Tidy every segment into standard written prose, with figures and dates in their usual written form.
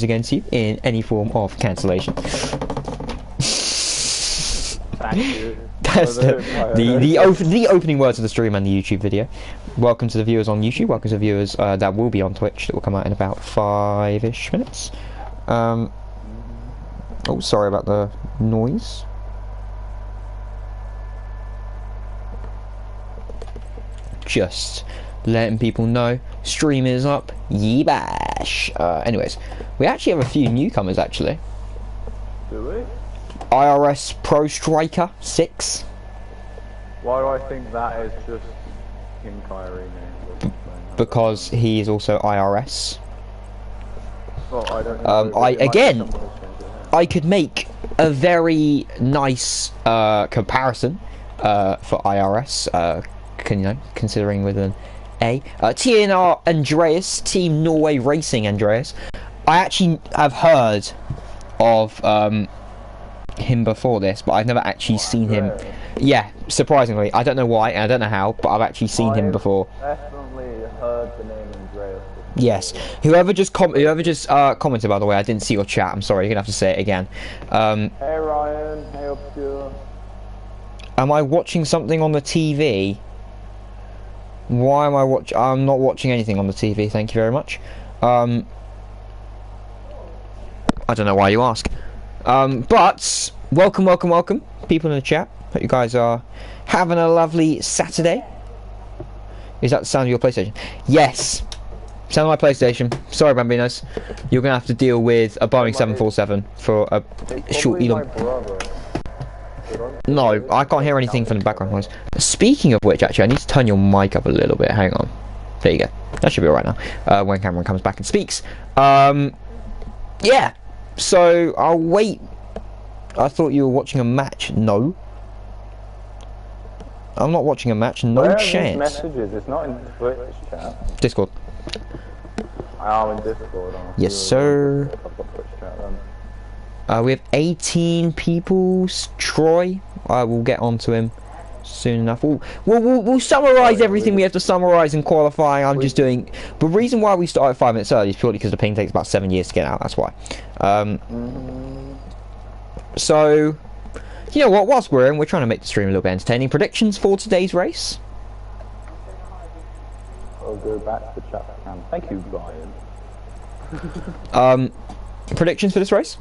against you in any form of cancellation. Thank you. That's the opening words of the stream and the YouTube video. Welcome to the viewers on YouTube. Welcome to the viewers that will be on Twitch. That will come out in about 5-ish minutes. Oh, sorry about the noise. Just letting people know, stream is up. Yee bash. Anyways, we actually have a few newcomers actually. Do we? IRS Pro Striker 6. Why do I think that is just King Kyrie name? Because he is also IRS. Well, I don't know. I could make a very nice comparison for IRS. Considering with an A. TNR Andreas, Team Norway Racing Andreas. I actually have heard of him before this, but I've never actually seen him. Yeah, surprisingly. I don't know why, and I don't know how, but I've actually seen him before. Definitely heard the name Andreas. Yes. Whoever just commented, by the way, I didn't see your chat. I'm sorry, you're gonna have to say it again. Hey Ryan, hey Obscure. Am I watching something on the TV? Why am I watching? I'm not watching anything on the TV. Thank you very much. I don't know why you ask. But welcome, people in the chat. Hope you guys are having a lovely Saturday. Is that the sound of your PlayStation? Yes. Sound of my PlayStation. Sorry, Bambinos. You're gonna have to deal with a Boeing 747 for a short. No, I can't hear anything from the background noise. Speaking of which, actually, I need to turn your mic up a little bit. Hang on. There you go. That should be alright now. When Cameron comes back and speaks. Yeah. So, I'll wait. I thought you were watching a match. No. I'm not watching a match. No chance. Messages. It's not in Twitch chat. Discord. I'm in Discord. Yes, sir. We have 18 people. Troy, I will get onto him soon enough. We'll summarise everything we have to summarise in qualifying. I'm just doing. The reason why we started 5 minutes early is purely because the ping takes about 7 years to get out. That's why. So, you know what? Whilst we're trying to make the stream a little bit entertaining. Predictions for today's race. I'll go back to the chat. Thank you, Brian. Predictions for this race?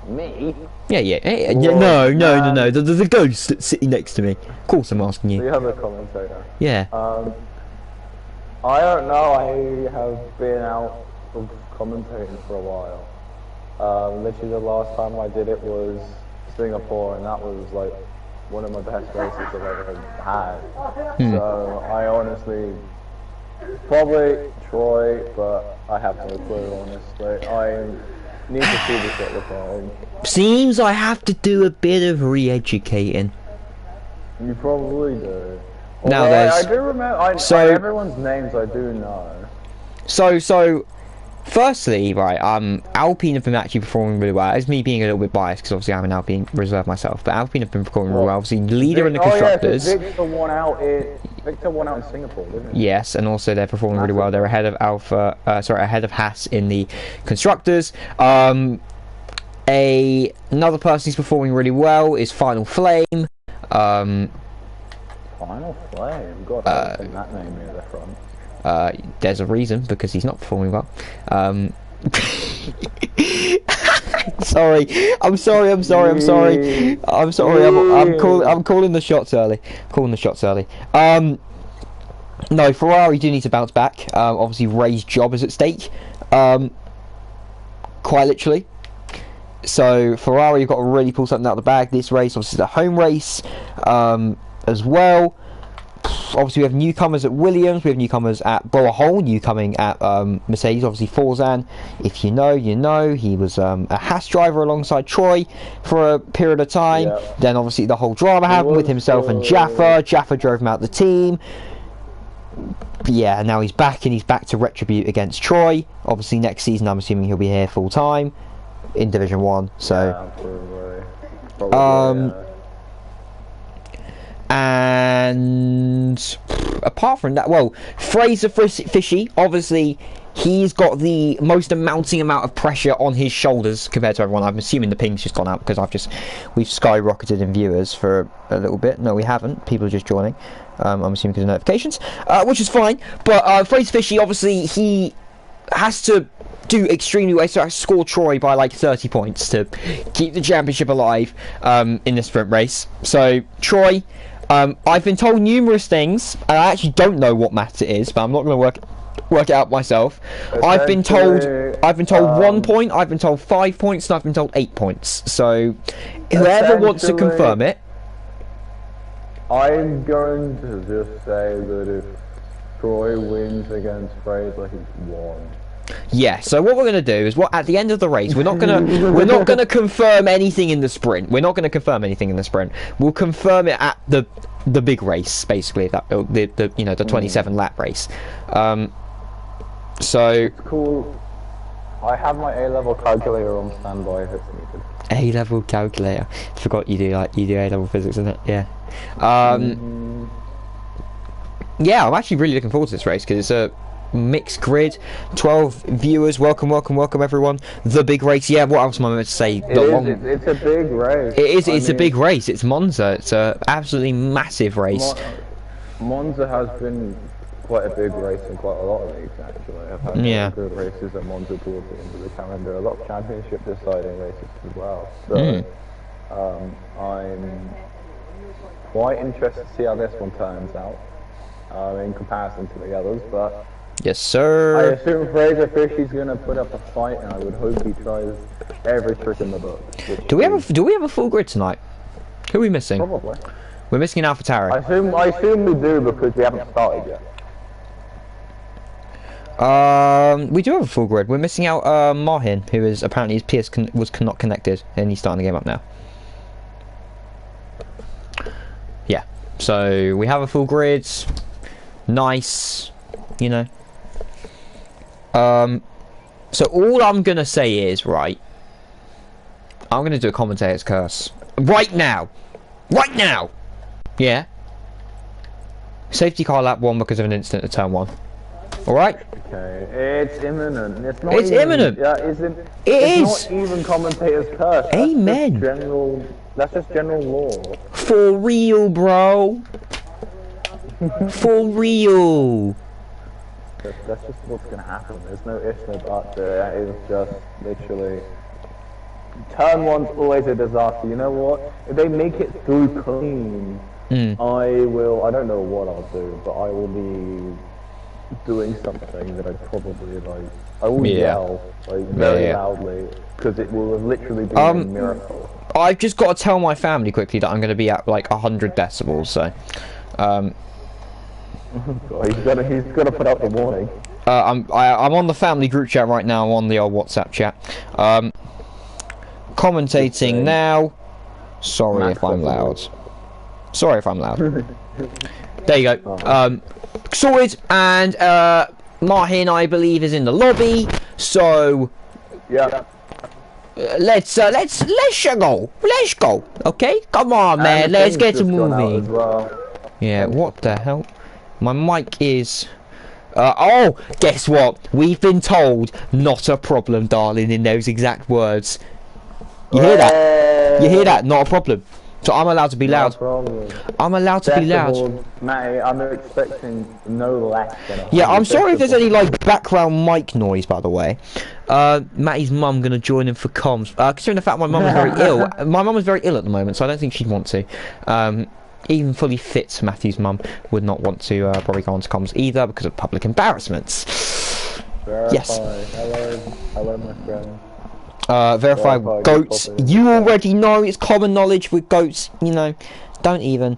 Me? Yeah. Hey, no. There's a ghost that's sitting next to me. Of course I'm asking you. The other commentator. Yeah. I don't know. I have been out of commentating for a while. Literally the last time I did it was Singapore, and that was like one of my best races I've ever had. So I honestly probably Troy, but I have no clue honestly. I need to see this at the time. Seems I have to do a bit of re-educating. You probably do. Now I do remember. Everyone's names I do know. So, firstly, right, Alpine have been actually performing really well. It's me being a little bit biased because obviously I'm an Alpine reserve myself, but Alpine have been performing really well. Obviously, leader in the constructors. Yeah, Victor won out in Singapore, didn't he? Yes, and also they're performing really well. They're ahead of ahead of Haas in the constructors. Another person who's performing really well is Final Flame. Final Flame. God, I don't think that name near the front. There's a reason, because he's not performing well. I'm sorry. I'm calling the shots early. No, Ferrari do need to bounce back. Obviously, Ray's job is at stake. Quite literally. So Ferrari have got to really pull something out of the bag this race. Obviously, it's a home race as well. Obviously, we have newcomers at Williams. We have newcomers at Hole, newcoming at Mercedes. Obviously, Forzan, if you know, you know. He was a Haas driver alongside Troy for a period of time. Yeah. Then, obviously, the whole drama happened with himself and Jaffa. Jaffa drove him out the team. Yeah, now he's back, and he's back to retribute against Troy. Obviously, next season, I'm assuming he'll be here full time in Division 1. So, probably. And apart from that, well, Fraser Fishy, obviously he's got the most amounting amount of pressure on his shoulders compared to everyone. I'm assuming the ping's just gone out because we've skyrocketed in viewers for a little bit. No, we haven't. People are just joining. I'm assuming because of notifications, which is fine. But Fraser Fishy, obviously, he has to do extremely well. So I score Troy by like 30 points to keep the championship alive in the sprint race. So Troy, I've been told numerous things, and I actually don't know what maths it is, but I'm not going to work it out myself. I've been told 1 point, I've been told 5 points, and I've been told 8 points. So whoever wants to confirm it. I'm going to just say that if Troy wins against Fraser, he's won. Yeah, so what we're going to do is, at the end of the race, we're not going to confirm anything in the sprint. We're not going to confirm anything in the sprint. We'll confirm it at the big race, basically, the 27 lap race. So it's cool. I have my A-level calculator on standby if it's needed. A-level calculator. I forgot you do A-level physics, isn't it? Yeah. Yeah, I'm actually really looking forward to this race because it's a mixed grid, 12 viewers. Welcome everyone. The big race. Yeah, what else am I meant to say? It's a big race. It's a big race. It's Monza. It's a absolutely massive race. Monza has been quite a big race in quite a lot of leagues actually. I've had good races at Monza towards the end of the calendar. A lot of championship deciding races as well. So I'm quite interested to see how this one turns out in comparison to the others, but yes, sir. I assume Fraser Fishy's going to put up a fight, and I would hope he tries every trick in the book. Do we have a full grid tonight? Who are we missing? Probably. We're missing an AlphaTauri. I assume we do because we haven't started yet. We do have a full grid. We're missing out Mahin, who is apparently his PS was not connected, and he's starting the game up now. Yeah. So we have a full grid. Nice. You know. So all I'm gonna say is, right, I'm gonna do a commentator's curse right now, yeah. Safety car lap 1 because of an incident at turn 1. All right. Okay, it's imminent. It's not. It's even, imminent. Yeah, it's not even commentator's curse. Amen. That's just general law. For real, bro. For real. That's just what's gonna happen. There's no ifs, no buts. That is just literally. Turn 1's always a disaster. You know what? If they make it through clean, I don't know what I'll do, but I will be doing something that I'd probably like. I will yell very loudly because it will have literally been a miracle. I've just got to tell my family quickly that I'm going to be at like 100 decibels. So. He's got to put out the warning. I'm on the family group chat right now. I'm on the old WhatsApp chat. Commentating now. Sorry if I'm loud. There you go. Sorted, and Mahin, I believe, is in the lobby. So yeah. Let's go. Let's go. Okay, come on, man. Let's get moving. Well. Yeah. What the hell? My mic is. Oh, guess what? We've been told not a problem, darling. In those exact words. You hear that? You hear that? Not a problem. So I'm allowed to be loud. I'm allowed to be loud. Matty, I'm expecting no less than yeah, I'm sorry if there's any like background mic noise, by the way. Matty's mum gonna join in for comms. Considering the fact my mum is very ill. My mum is very ill at the moment, so I don't think she'd want to. Even fully fit Matthew's mum would not want to probably go on to comms either because of public embarrassments. Yes. Hello, my friend. Verify goats. You already know it's common knowledge with goats. You know, don't even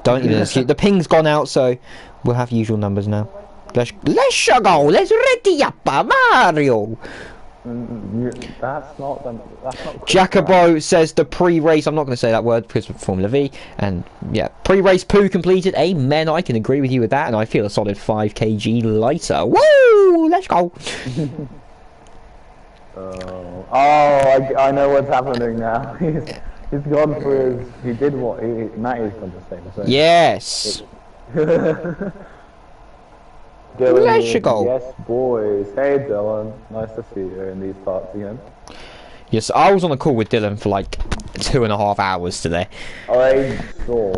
dispute. The ping's gone out, so we'll have usual numbers now. Let's go. Let's ready up, Mario. That's not Jacobo says the pre-race. I'm not going to say that word because of Formula V. And yeah, pre-race poo completed. Amen. I can agree with you with that, and I feel a solid 5 kg lighter. Woo! Let's go. I know what's happening now. He's gone for his. He did what? Matty's done the same thing. Yes. Dylan Let's here. go. Yes, boys. Hey, Dylan. Nice to see you in these parts again. Yes, I was on a call with Dylan for like 2.5 hours today. I saw.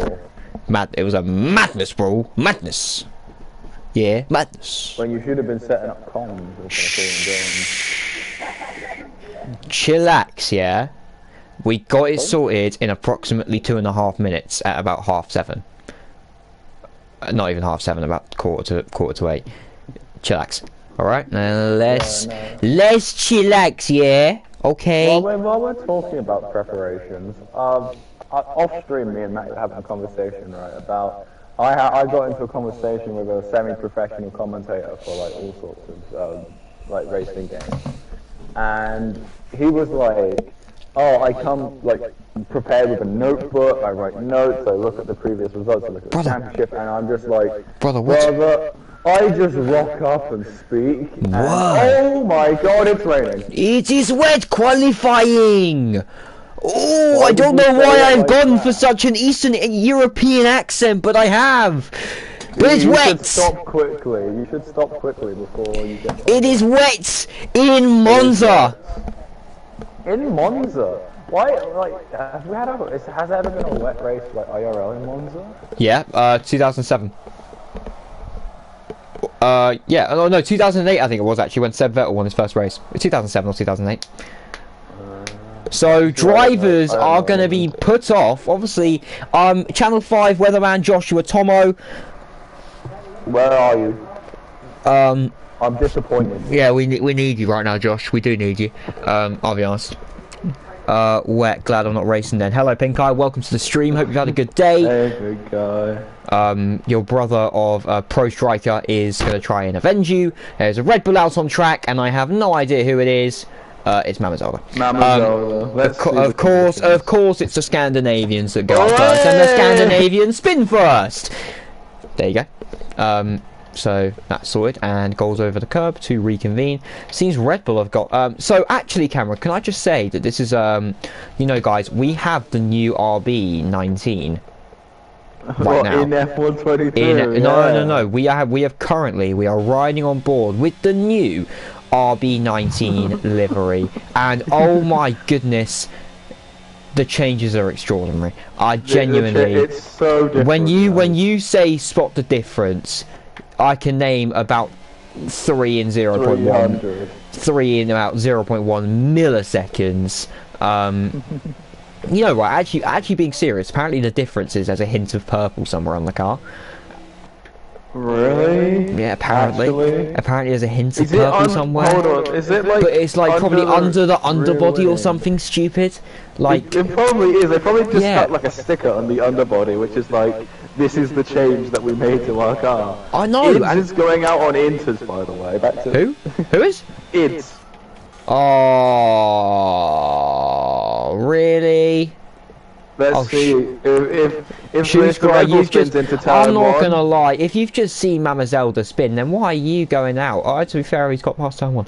It was a madness, bro. Madness. Yeah, madness. When you should have been setting up comms. Chillax, yeah. We got it sorted in approximately 2.5 minutes at about 7:30. Not even 7:30, about quarter to 8. Chillax. All right, now let's chillax, yeah. Okay. While we're talking about preparations, off stream, me and Matt were having a conversation, right, about I got into a conversation with a semi-professional commentator for like all sorts of like racing games, and he was like, "Oh, I come like prepared with a notebook. I write notes. I look at the previous results. I look at the championship, and I'm just like, brother, I just rock up and speak. And, oh my God, it's raining. It is wet qualifying. Oh, I don't know why I've gone for such an Eastern European accent, but I have. But it's wet. You should stop quickly. You should stop quickly before you get. It is wet in Monza. In Monza? Why? Like, have we had has there ever been a wet race like IRL in Monza? Yeah, 2007. Yeah, oh no, 2008 I think it was actually when Seb Vettel won his first race. 2007 or 2008. So drivers are going to be put off. Obviously, Channel 5 weatherman Joshua Tomo. Where are you? I'm disappointed. Yeah, we need you right now, Josh. We do need you. I'll be honest. Wet. Glad I'm not racing then. Hello, Pink Eye. Welcome to the stream. Hope you've had a good day. Hey, good guy. Your brother of Pro Striker is going to try and avenge you. There's a Red Bull out on track, and I have no idea who it is. It's Mama Zelda. Of course, it's the Scandinavians that go up first, and the Scandinavians spin first. There you go. So that's sorted, and goes over the curb to reconvene. Seems Red Bull have got. So actually, Cameron, can I just say that this is you know, guys, we have the new RB19. Right now. In F123. No. We are riding on board with the new RB19 livery, and oh my goodness, the changes are extraordinary. I genuinely, it's so different. When you say spot the difference, I can name about 3 in 0.1, 3 in about 0.1 milliseconds. You know what? Actually, being serious, apparently the difference is there's a hint of purple somewhere on the car. Really? Yeah, apparently. Actually? Apparently there's a hint of purple somewhere. Hold on, is it like? But it's like probably under the underbody or something stupid. Like it probably is. They probably just got like a sticker on the underbody, which is like, this is the change that we made to our car. I know. It's is going out on Inters, by the way. Back to who? Who is? It's. Oh, really? Let's see if you've just. into I'm not gonna lie. If you've just seen Mama Zelda spin, then why are you going out? Oh, to be fair, he's got past turn 1.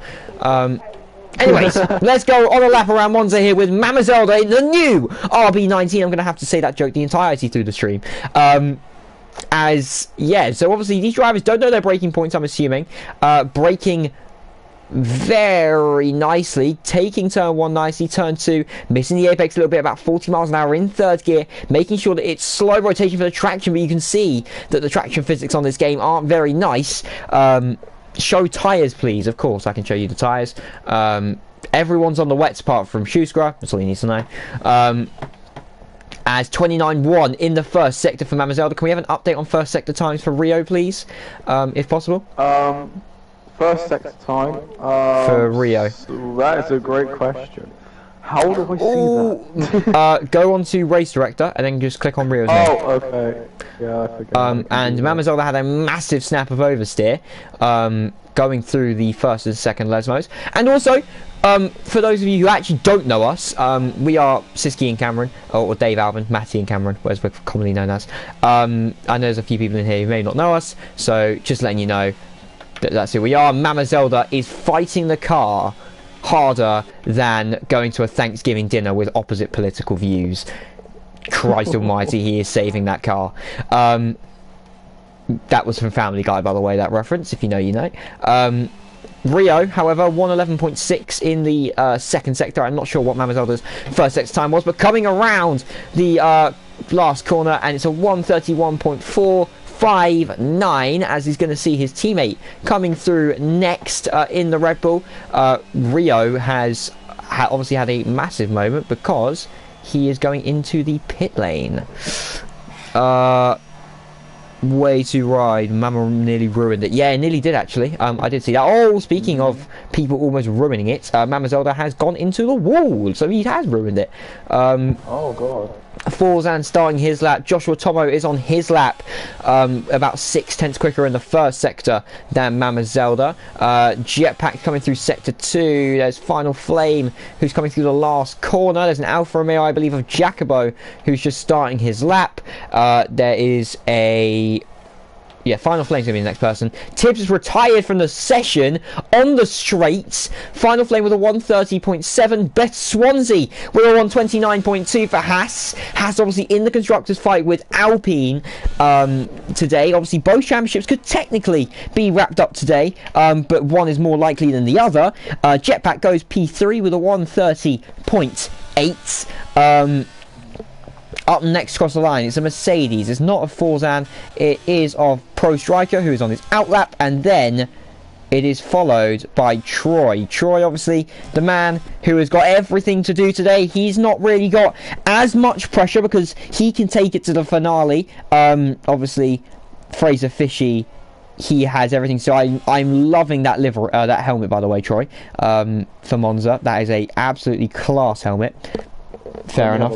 Anyways, let's go on a lap around Monza here with Mama Zelda in the new RB19. I'm gonna have to say that joke the entirety through the stream. So obviously these drivers don't know their braking points. I'm assuming braking very nicely, taking turn 1 nicely, turn 2 missing the apex a little bit, about 40 miles an hour in 3rd gear, making sure that it's slow rotation for the traction, but you can see that the traction physics on this game aren't very nice. Show tyres, please. Of course I can show you the tyres. Everyone's on the wets apart from Schuskra, that's all you need to know. As 29.1 in the first sector for Mama Zelda. Can we have an update on first sector times for Rio, please, if possible? First sector time for Rio. So that is a great question. How do I see that? Go on to Race Director and then just click on Rio's name. Oh, okay. Yeah, I forgot. And Mama Zelda had a massive snap of oversteer, going through the first and second Lesmos. And also, for those of you who actually don't know us, we are Siski and Cameron, or Dave Alvin, Matty and Cameron, as we're commonly known as. I know there's a few people in here who may not know us, so just letting you know that's who we are. Mama Zelda is fighting the car harder than going to a Thanksgiving dinner with opposite political views. Christ almighty, he is saving that car. That was from Family Guy, by the way, that reference, if you know, you know. Rio, however, 111.6 in the second sector. I'm not sure what Mama Zelda's first sector time was, but coming around the last corner, and it's a 130.459 as he's going to see his teammate coming through next in the Red Bull. Rio has obviously had a massive moment because he is going into the pit lane. Way too wide. Mama nearly ruined it. Yeah, it nearly did actually. I did see that. Oh, speaking of people almost ruining it, Mama Zelda has gone into the wall, so he has ruined it. Oh god. Forzan starting his lap. Joshua Tomo is on his lap, about 6/10 quicker in the first sector than Mama Zelda. Jetpack coming through sector 2. There's Final Flame, who's coming through the last corner. There's an Alfa Romeo, I believe, of Jacobo, who's just starting his lap. There is a... Yeah, Final Flame's going to be the next person. Tibbs is retired from the session on the straights. Final Flame with a 130.7. Beth Swansea with a 129.2 for Haas. Haas obviously in the Constructors fight with Alpine today. Obviously both championships could technically be wrapped up today, but one is more likely than the other. Jetpack goes P3 with a 130.8. Up next across the line, it's a Mercedes. It's not of Forzan. It is of Pro Striker, who is on his outlap, and then it is followed by Troy. Troy, obviously, the man who has got everything to do today. He's not really got as much pressure because he can take it to the finale. Obviously, Fraser Fishy, he has everything. So I'm loving that that helmet, by the way, Troy, for Monza. That is a absolutely class helmet. Fair enough.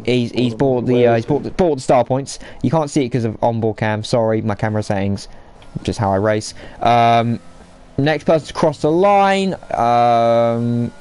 He's bought the star points. You can't see it because of onboard cam. Sorry, my camera settings. Just how I race. Next person to cross the line. I'm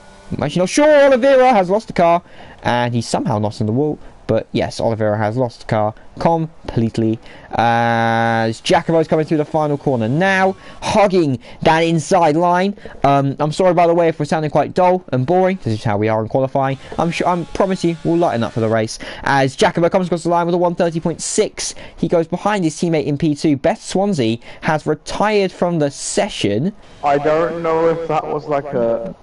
actually not sure. Oliveira has lost the car, and he's somehow not in the wall. But yes, Oliveira has lost the car completely. As Jacobo's coming through the final corner now, hugging that inside line. I'm sorry, by the way, if we're sounding quite dull and boring. This is how we are in qualifying. I promise you, we'll lighten up for the race. As Jacobo comes across the line with a 130.6, he goes behind his teammate in P2. Beth Swansea has retired from the session. I don't know if that was like a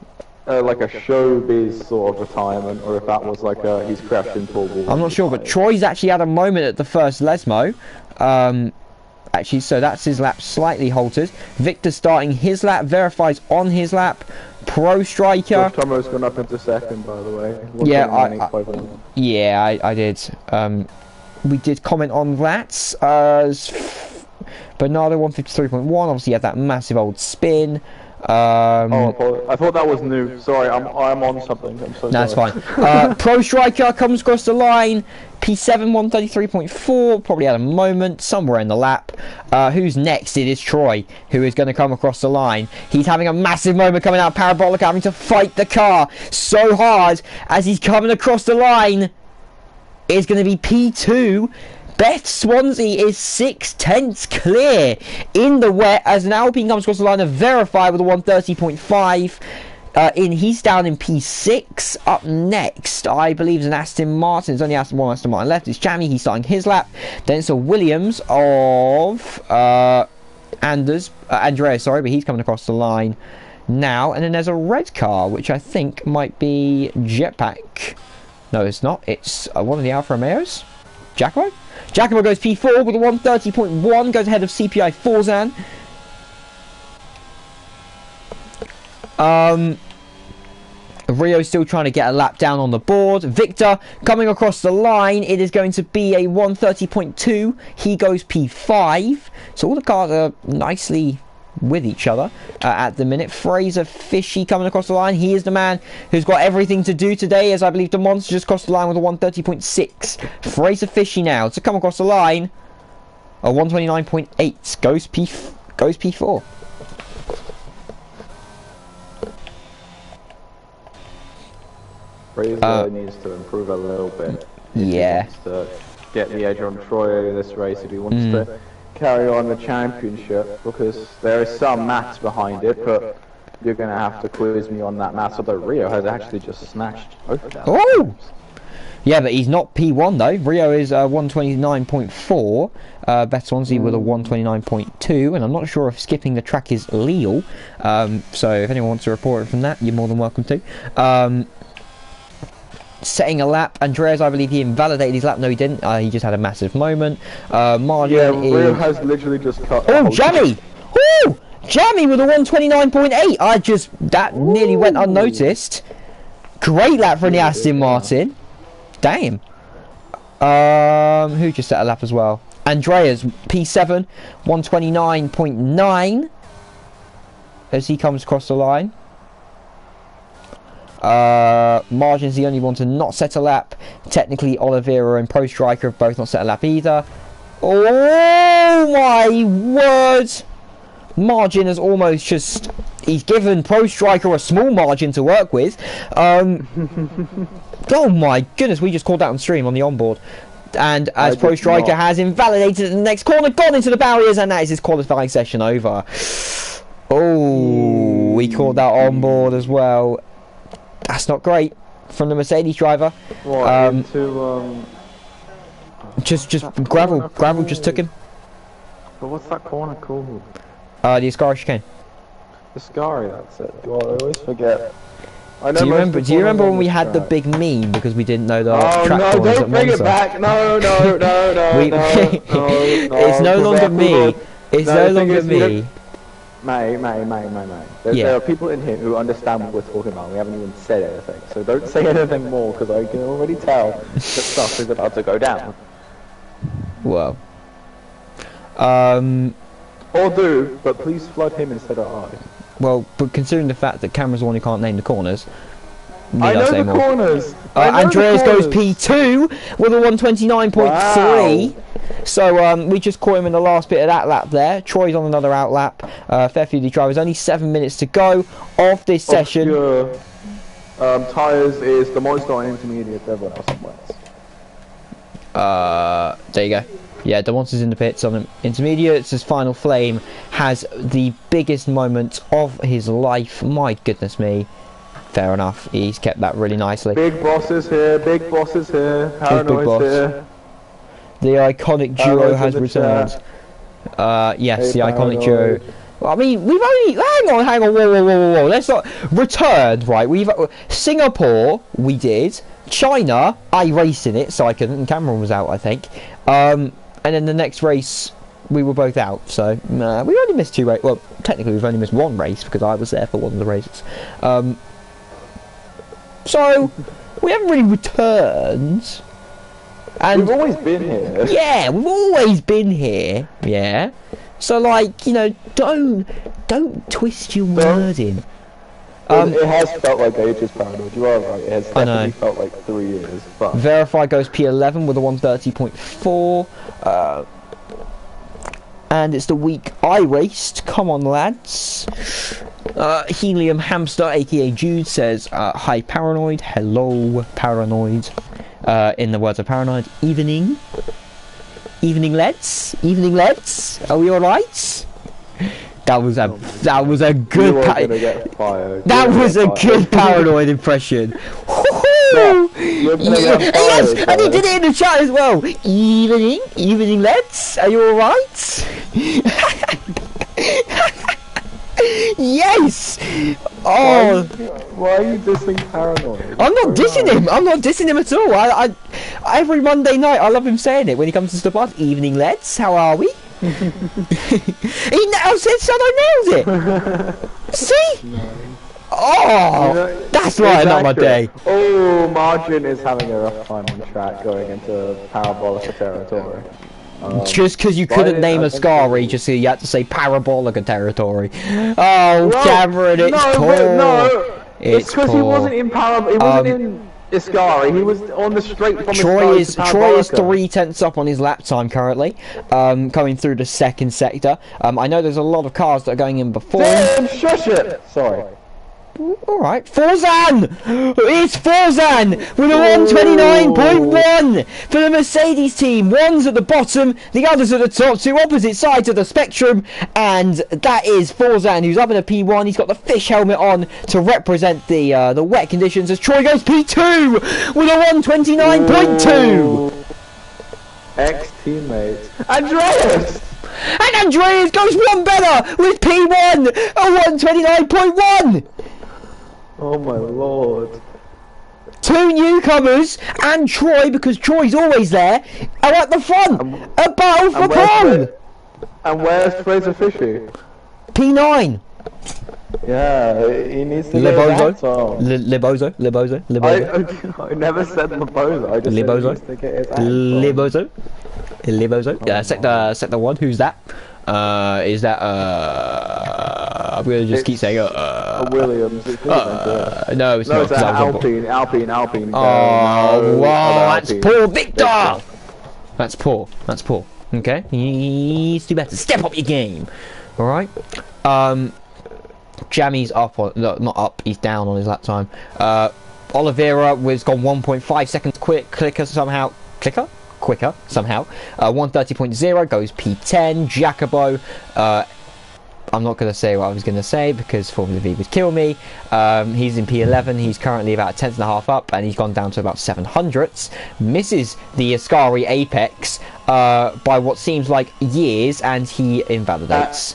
showbiz sort of retirement, or if that was like he's crashed into a wall. I'm not sure, but Troy's actually had a moment at the first Lesmo. Actually, so that's his lap slightly halted. Victor starting his lap, verifies on his lap. Pro Striker. Tomo's gone up into second, by the way. Yeah, I did. We did comment on that. Bernardo 153.1. Obviously, had that massive old spin. I thought that was new. Sorry, I'm on something. I'm so sorry. That's fine. Pro Striker comes across the line. P7 133.4. Probably had a moment somewhere in the lap. Who's next? It is Troy, who is going to come across the line. He's having a massive moment coming out parabolic, having to fight the car so hard as he's coming across the line. It's going to be P2. Beth Swansea is 6/10 clear in the wet as an Alpine comes across the line of Verify with a 130.5. He's down in P6. Up next, I believe, is an Aston Martin. There's only one Aston Martin left. It's Jamie. He's starting his lap. Then it's a Williams of Andrea, sorry, but he's coming across the line now. And then there's a red car, which I think might be Jetpack. No, it's not. It's one of the Alfa Romeos. Jacobo? Jacobo goes P4 with a 130.1, goes ahead of CPI Forzan. Rio's still trying to get a lap down on the board. Victor coming across the line. It is going to be a 130.2. He goes P5. So all the cars are nicely with each other at the minute. Fraser Fishy coming across the line. He is the man who's got everything to do today, as I believe the Monster just crossed the line with a 130.6. Fraser Fishy now to come across the line. A 129.8 goes P4. Fraser needs to improve a little bit. Yeah. He wants to get the edge on Troy in this race if he wants to carry on the championship, because there is some maths behind it, but you're going to have to quiz me on that maths, although Rio has actually just snatched both of them. Oh! Yeah, but he's not P1 though. Rio is 129.4. Betonzi with a 129.2, and I'm not sure if skipping the track is legal. So if anyone wants to report it from that, you're more than welcome to. Setting a lap, Andreas, I believe he invalidated his lap. No, he didn't. He just had a massive moment. Margin Rio has literally just cut. Oh, Jammy! Woo! Jammy with a 129.8. That nearly went unnoticed. Great lap for the Aston Martin. Damn. Who just set a lap as well? Andreas, P7, 129.9 as he comes across the line. Margin's the only one to not set a lap. Technically, Oliveira and Pro Striker have both not set a lap either. Oh my word! Margin has almost just... He's given Pro Striker a small margin to work with. Oh my goodness, we just called that on stream on the onboard. And as Pro Striker has invalidated the next corner, gone into the barriers, and that is his qualifying session over. Oh, we called that onboard as well. That's not great from the Mercedes driver. What, just gravel just took him. But what's that corner called? The Ascari chicane. Ascari, that's it. God, I always forget. Do you remember when we had the big meme because we didn't know the track no, corners don't at bring Monza? it back. No. It's no longer me. It's no longer me. Mate. There are people in here who understand what we're talking about. We haven't even said anything. So don't say anything more because I can already tell that stuff is about to go down. Well. Or do, but please flood him instead of I. Well, but considering the fact that Cameron's the one who can't name the corners, I know the corners. Andreas goes P2 with a 129.3. Wow. So we just caught him in the last bit of that lap there. Troy's on another out lap. Fairfield drivers, only 7 minutes to go of this session. Tyres is the Monza on intermediate, everyone else on wets. There you go. Yeah, De Monte's in the pits on intermediates. His final flame has the biggest moment of his life. My goodness me. Fair enough. He's kept that really nicely. Big boss is here. Big boss is here. Paranoid's here. The iconic duo has returned. Yes, the iconic duo. I mean, we've only... Hang on. Whoa. Let's not... Returned, right? We've... Singapore, we did. China, I raced in it, so I couldn't. And Cameron was out, I think. And then the next race, we were both out. So, we only missed 2 races. Well, technically, we've only missed 1 race because I was there for one of the races. So, we haven't really returned. And we've always been here. Yeah, we've always been here. Yeah. So, like, you know, don't twist your wording. It has felt like ages, Paranoid. You are right. It has definitely felt like 3 years. But Verify goes P11 with a 130.4. And it's the week I raced. Come on, lads. Helium Hamster, aka Jude, says, "Hi, Paranoid. Hello, Paranoid." In the words of Paranoid, evening, lads. Are we all right? That was a good. That was a good Paranoid impression. Yes, and he did it in the chat as well. Evening, lads. Are you all right? Yes. Oh. Why are you dissing Paranoid? I'm not dissing him. I'm not dissing him at all. I every Monday night I love him saying it when he comes to the bus. Evening, lads. How are we? He now said so. I nailed it. See? No. Oh, that's right. Not my day. Oh, Margin is having a rough time on track going into Parabolica territory. Just because you couldn't name Ascari, just so you had to say Parabolica territory. Oh, Cameron, it's poor. No, it's because he wasn't in He wasn't in Ascari. He was on the straight from Troy is 3/10 up on his lap time currently, coming through the second sector. I know there's a lot of cars that are going in before. Damn, shush it. Sorry. Alright, Forzan! It's Forzan with a 129.1 for the Mercedes team. One's at the bottom, the other's at the top, two opposite sides of the spectrum, and that is Forzan, who's up in a P1. He's got the fish helmet on to represent the wet conditions as Troy goes P2 with a 129.2. Ex-teammates. Andreas! And Andreas goes one better with P1, a 129.1. Oh my lord. Two newcomers and Troy, because Troy's always there, are at the front. A battle for pole. And where's Fraser Fishy? P9. Yeah, he needs to get his on. Libozo. I never said Libozo. I just said he needs to get his Libozo. Yeah, sector 1. Who's that? Is that I'm gonna just keep saying Williams. No, it's not. Alpine. Oh, wow, that's poor Victor. That's poor. Okay, he needs to do better. Step up your game. All right. Jammy's up on, no, not up. He's down on his lap time. Oliveira was gone 1.5 seconds quicker somehow. Quicker somehow. 130.0 goes P10. Jacobo. I'm not going to say what I was going to say because Formula V would kill me. He's in P11. He's currently about a tenth and a half up, and he's gone down to about 700ths. Misses the Ascari Apex by what seems like years, and he invalidates.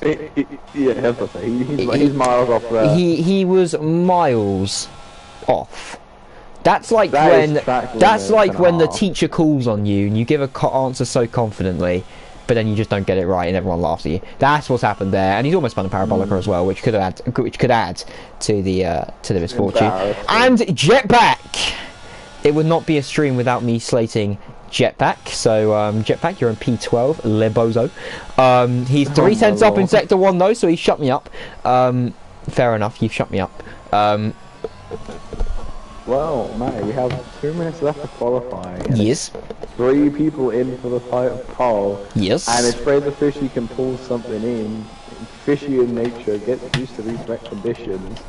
Yeah, he's miles off there. He was miles off. That's like when the teacher calls on you and you give a answer so confidently, but then you just don't get it right and everyone laughs at you. That's what's happened there, and he's almost spun a parabolica as well, which could add to the misfortune. And Jetpack. It would not be a stream without me slating Jetpack. So Jetpack, you're in P12, Lebozo. He's 3 tenths up in sector 1 though, so he shut me up. Fair enough, you've shut me up. Well, Matt, we have 2 minutes left to qualify. Yes. 3 people in for the pole. Yes. And if Fraser Fishy can pull something in, fishy in nature, gets used to these wet conditions.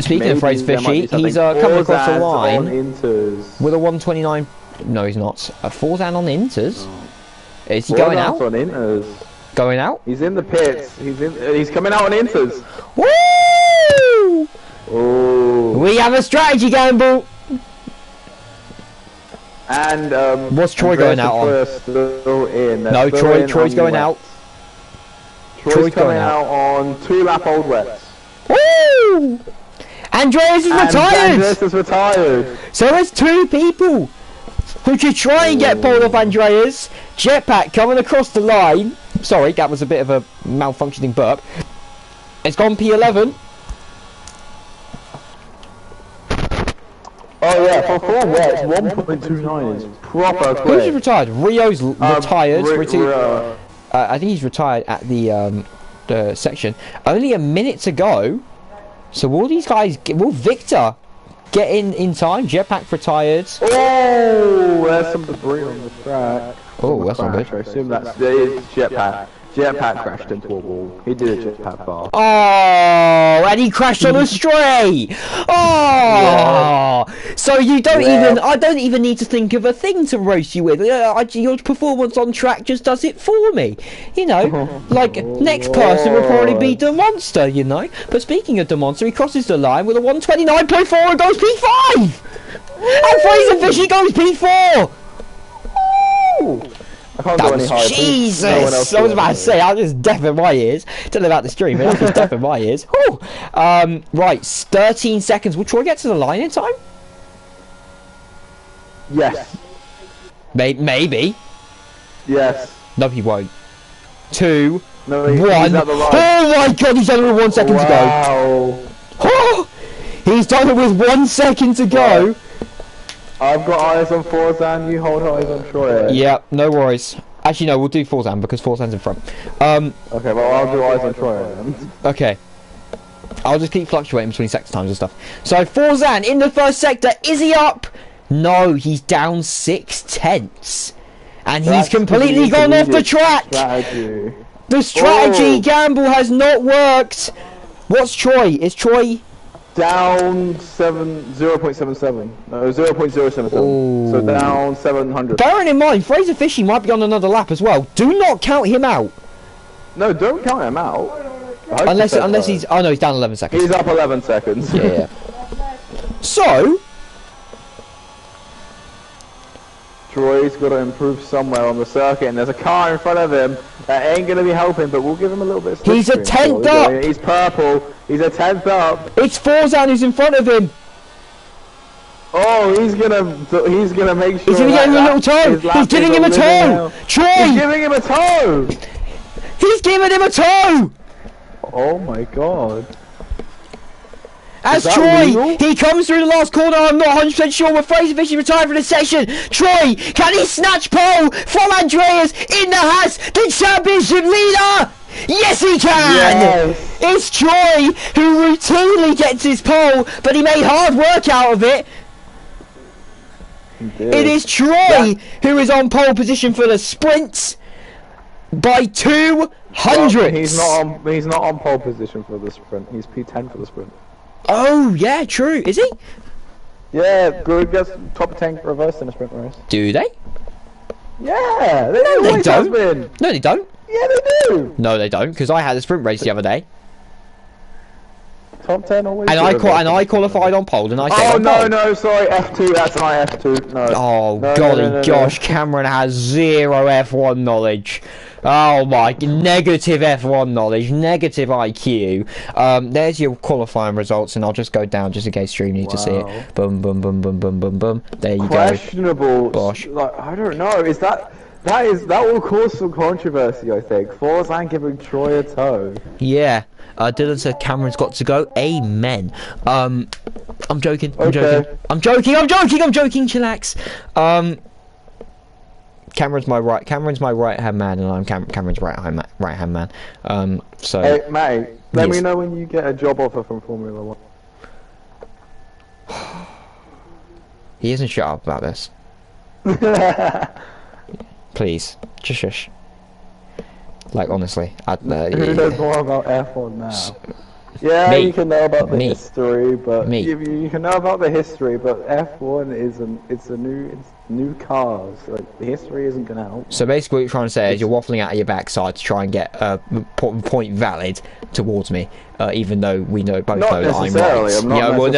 Speaking of Fraser Fishy, he's coming across the line with a 129. No, he's not. A Forzan on Inters. Oh. Is he going out? On Inters. Going out? He's in the pits. He's coming out on Inters. Woo! Oh. We have a strategy gamble. And what's Troy going out on? Still in. No, Troy's going out. Troy's coming out on 2 lap old wets. Woo! Andreas is retired. Andreas is retired. So there's 2 people who should try and get pole off Andreas. Jetpack coming across the line. Sorry, that was a bit of a malfunctioning burp. It's gone P11. Oh yeah, for 4 wets, 1.29 is proper quick. Who's retired? Rio's retired. I think he's retired at the section. Only a minute to go. So will these guys? Will Victor get in time? Jetpack retired. Oh, there's some debris on the track. Oh, that's not good. I assume that's Jetpack. Jetpack crashed into a wall. He did a jetpack bar. Oh, and he crashed on a stray. Oh, yeah. So you don't even. I don't even need to think of a thing to roast you with. Your performance on track just does it for me. You know, like next person will probably be the Monster. You know. But speaking of the Monster, he crosses the line with a 129.4 and goes P5. And Fraser Fishy goes P4. Ooh. That was Jesus! I was about to say, I was just deaf in my ears. Don't know about the stream, but I was just deaf in my ears. Right, 13 seconds. Will Troy get to the line in time? Yes. Maybe. Yes. No, he won't. 2, no, 1. Oh my god, he's done it with 1 second to go. Oh, he's done it with 1 second to go. Right. I've got eyes on Forzan, you hold eyes on Troy. Yeah, no worries. Actually, no, we'll do Forzan because Forzan's in front. Okay, well, I'll do eyes on Troy then. Okay. I'll just keep fluctuating between sector times and stuff. So, Forzan in the first sector. Is he up? No, he's down 6 tenths. And he's completely gone off the track. The strategy gamble has not worked. What's Troy? Is Troy Down 0.77. No, 0.077. Ooh. So down 700. Bearing in mind, Fraser Fishy might be on another lap as well. Do not count him out. No, don't count him out. Unless he's... Oh, no, he's down 11 seconds. He's up 11 seconds. Yeah. So... Troy's got to improve somewhere on the circuit, and there's a car in front of him that ain't going to be helping, but we'll give him a little bit of He's a 10th up! He's purple. He's a 10th up. It's Forzan who's in front of him. Oh, he's gonna make sure. He's gonna give him a little toe. He's giving him a toe. Troy! He's giving him a toe. He's giving him a toe. Oh my god. As Troy, he comes through the last corner. I'm not 100% sure, but Fraser Fishy retired from the session. Troy, can he snatch pole from Andreas in the Haas, the championship leader? Yes, he can! Yes. It's Troy who routinely gets his pole, but he made hard work out of it. It is Troy who is on pole position for the sprints by 200. Well, he's not on pole position for the sprint. He's P10 for the sprint. Oh yeah, true. Is he? Yeah, good gets top 10 reversed in a sprint race. Do they? Yeah, No, they don't. Been. No, they don't. Yeah, they do. No, they don't. Because I had a sprint race the other day, top 10 always. and I qualified on pole, and I said, oh on no, pole. no, sorry, F2. That's my F2. No. Oh no, golly no, gosh, Cameron has zero F1 knowledge. Oh my, negative F1 knowledge, negative IQ. There's your qualifying results, and I'll just go down just in case stream need to see it. Boom, boom, boom, boom, boom, boom, boom. There you Questionable. go. Bosh. Like, I don't know. That will cause some controversy, I think. Forzan giving Troy a toe. Yeah. Dylan said Cameron's got to go. Amen. I'm joking. I'm Okay. joking. I'm joking. Chillax. Cameron's my right hand man, and I'm Cameron's right hand man. So. Hey, mate, let Yes. me know when you get a job offer from Formula 1. He isn't shut up about this. Please, just shush. Like honestly, Who knows more about F1 now? Yeah, Me. you can know about the Me. history, but Me. you can know about the history, but F1 it's new cars. Like, the history isn't gonna help. So basically, what you're trying to say is you're waffling out of your backside to try and get a point valid towards me, even though we both know that I'm necessarily, right. I'm not Yeah, well,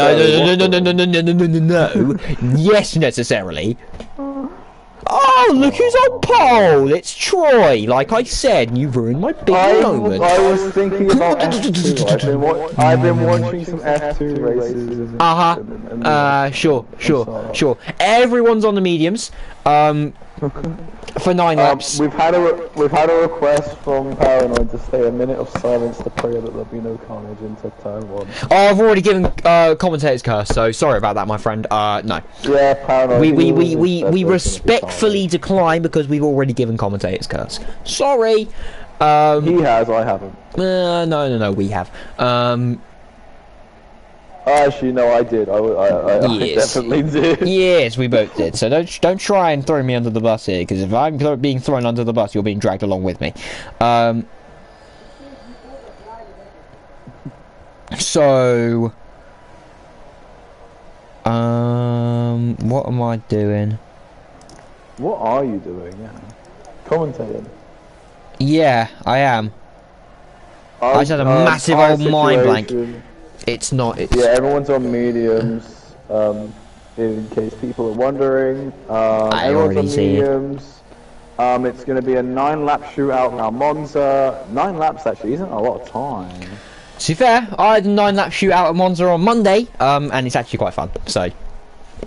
no. Yes, necessarily. Oh, look who's on pole! It's Troy. Like I said, you ruined my big moment. I was thinking about F2. I've been watching some F2 races. Sure. Everyone's on the mediums. For 9 laps. We've had a request from Paranoid to say a minute of silence to pray that there'll be no carnage into turn 1. Oh, I've already given commentator's curse, so sorry about that, my friend. No. Yeah, Paranoid. We respectfully decline because we've already given commentator's curse. Sorry. He has, I haven't. No, we have. Actually, no, I did. I Yes. definitely did. Yes, we both did. So don't try and throw me under the bus here, because if I'm being thrown under the bus, you're being dragged along with me. So, what am I doing? What are you doing? Yeah, commentating. Yeah, I am. I just had a massive old mind blank. It's not. It's Yeah, everyone's on mediums. In case people are wondering, everyone's on mediums. It's going to be a 9-lap shootout now. Monza, 9 laps actually isn't a lot of time. To be fair, I had a 9-lap shootout at Monza on Monday, and it's actually quite fun. So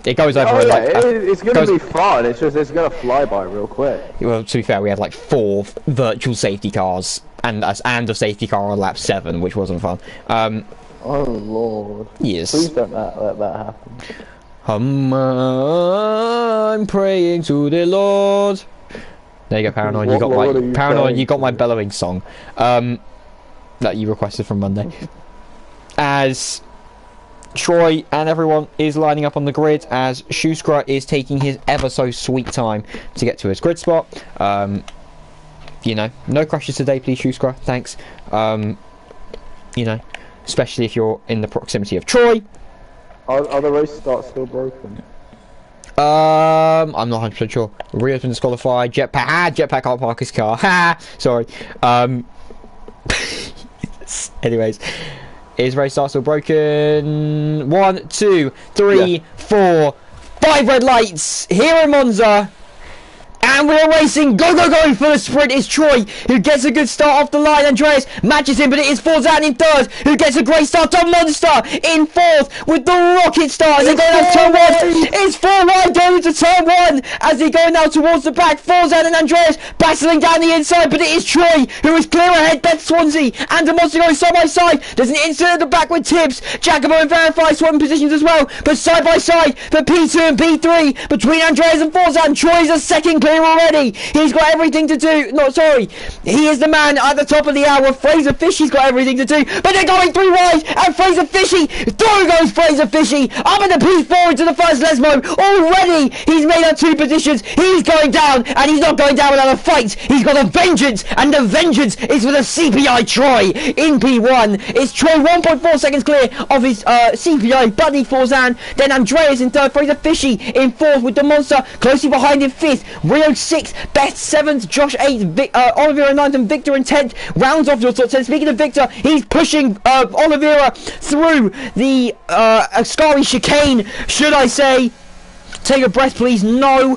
it goes over in like. It's going to be fun. It's just it's going to fly by real quick. Well, to be fair, we had like 4 virtual safety cars and a safety car on lap 7, which wasn't fun. Oh lord. Yes. Please don't let that happen. I'm praying to the Lord. There you go, Paranoid. You got my Paranoid. You got my bellowing song. That you requested from Monday. As Troy and everyone is lining up on the grid, as Schuskra is taking his ever so sweet time to get to his grid spot. You know, no crashes today, please, Schuskra. Thanks. You know. especially if you're in the proximity of Troy. Are the race starts still broken? I'm not 100% sure. Rio's been disqualified. Jetpack can't park his car. Ha! Sorry. Anyways, his race starts still broken. 1, 2, 3, 4, 5 red lights here in Monza. And we're racing, go for the sprint. It's Troy who gets a good start off the line. Andreas matches him, but it is Forzan in third who gets a great start. Tom Monster in fourth with the rocket start as they go down turn 1. It's 4 wide going into turn 1 as they go now towards the back. Forzan and Andreas battling down the inside, but it is Troy who is clear ahead. Beth Swansea and the Monster going side by side. There's an incident at the back with Tibbs. Jacobo and Verify swapping positions as well, but side by side for P2 and P3 between Andreas and Forzan. Troy's a second clear already. He's got everything to do. No, sorry. He is the man at the top of the hour. Fraser Fishy's got everything to do. But they're going 3 wide. And Fraser Fishy. Through goes Fraser Fishy. Up in the P4 into the first Lesmo. Already he's made up 2 positions. He's going down. And he's not going down without a fight. He's got a vengeance. And the vengeance is for the CPI Troy in P1. It's Troy 1.4 seconds clear of his CPI buddy Forzan. Then Andreas in third. Fraser Fishy in fourth with the Monster closely behind in fifth. Rio 6th, Beth 7th, Josh 8th, Oliveira 9th and Victor in 10th. Rounds off your top 10. Speaking of Victor, he's pushing Oliveira through the Ascari chicane, should I say. Take a breath, please. No,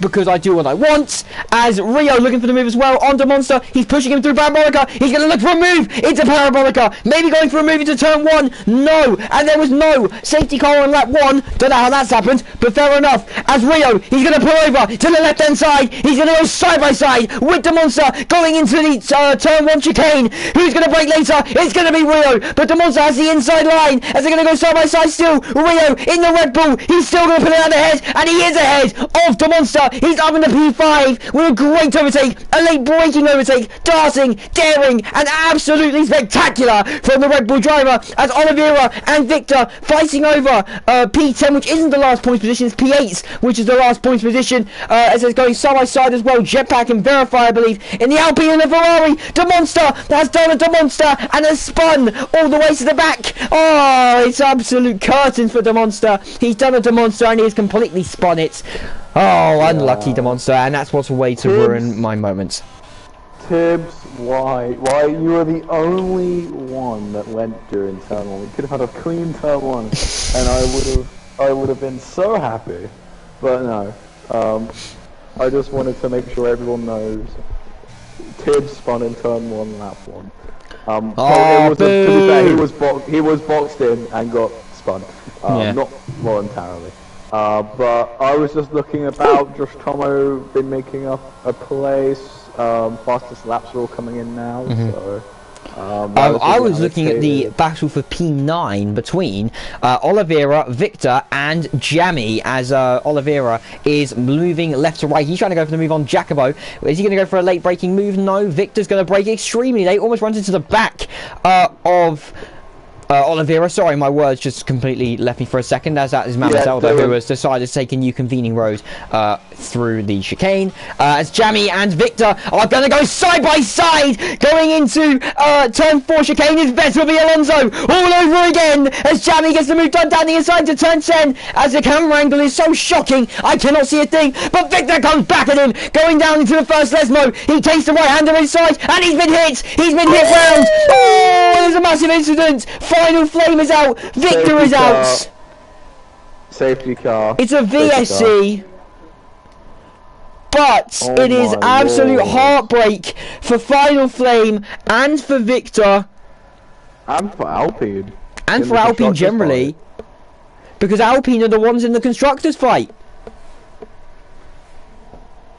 because I do what I want. As Rio looking for the move as well. Onto Monster. He's pushing him through Parabolica. He's going to look for a move into Parabolica. Maybe going for a move into turn 1. No. And there was no safety car on lap 1. Don't know how that's happened, but fair enough. As Rio, he's going to pull over to the left-hand side. He's going to go side by side with the Monster going into the turn 1 chicane. Who's going to brake later? It's going to be Rio. But the Monster has the inside line. As they're going to go side by side still. Rio in the Red Bull. He's still going to put it out there. And he is ahead of the Monster. He's up in the P5 with a great overtake, a late braking overtake, darting, daring, and absolutely spectacular from the Red Bull driver as Oliveira and Victor fighting over P10, which isn't the last points position, it's P8, which is the last points position, as it's going side by side as well. Jetpack and Verify, I believe, in the Alpine and the Ferrari. The Monster has done a Monster and has spun all the way to the back. Oh, it's absolute curtains for the Monster. He's done a Monster and he has completely spun it. Oh, unlucky the Monster, and that's what's a way to ruin my moments. Tibbs, why you were the only one that went during turn 1. We could have had a clean turn 1 and I would have been so happy. But no. I just wanted to make sure everyone knows Tibbs spun in turn 1 lap 1. So it was to be fair, he was boxed in and got spun. Not voluntarily. But I was just looking about. Josh Tomo been making up a place. Fastest laps are all coming in now. So I was looking at the battle for P9 between Oliveira, Victor, and Jammy. As Oliveira is moving left to right, he's trying to go for the move on Jacobo. Is he going to go for a late braking move? No. Victor's going to brake extremely late. Almost runs into the back of Oliveira. Sorry, my words just completely left me for a second, as that is Mamazelda, who has decided to take a new convening road through the chicane. As Jammy and Victor are going to go side by side, going into turn 4 chicane. Is better be Alonso all over again, as Jammy gets the move done down the inside to turn 10, as the camera angle is so shocking, I cannot see a thing, but Victor comes back at him, going down into the first Lesmo. He takes the right-hander inside, and he's been hit round. Oh, there's a massive incident. Final flame is out. Victor is out. Safety car. It's a VSC. But it is absolute heartbreak for Final Flame and for Victor. And for Alpine. And for Alpine generally. Because Alpine are the ones in the constructors fight.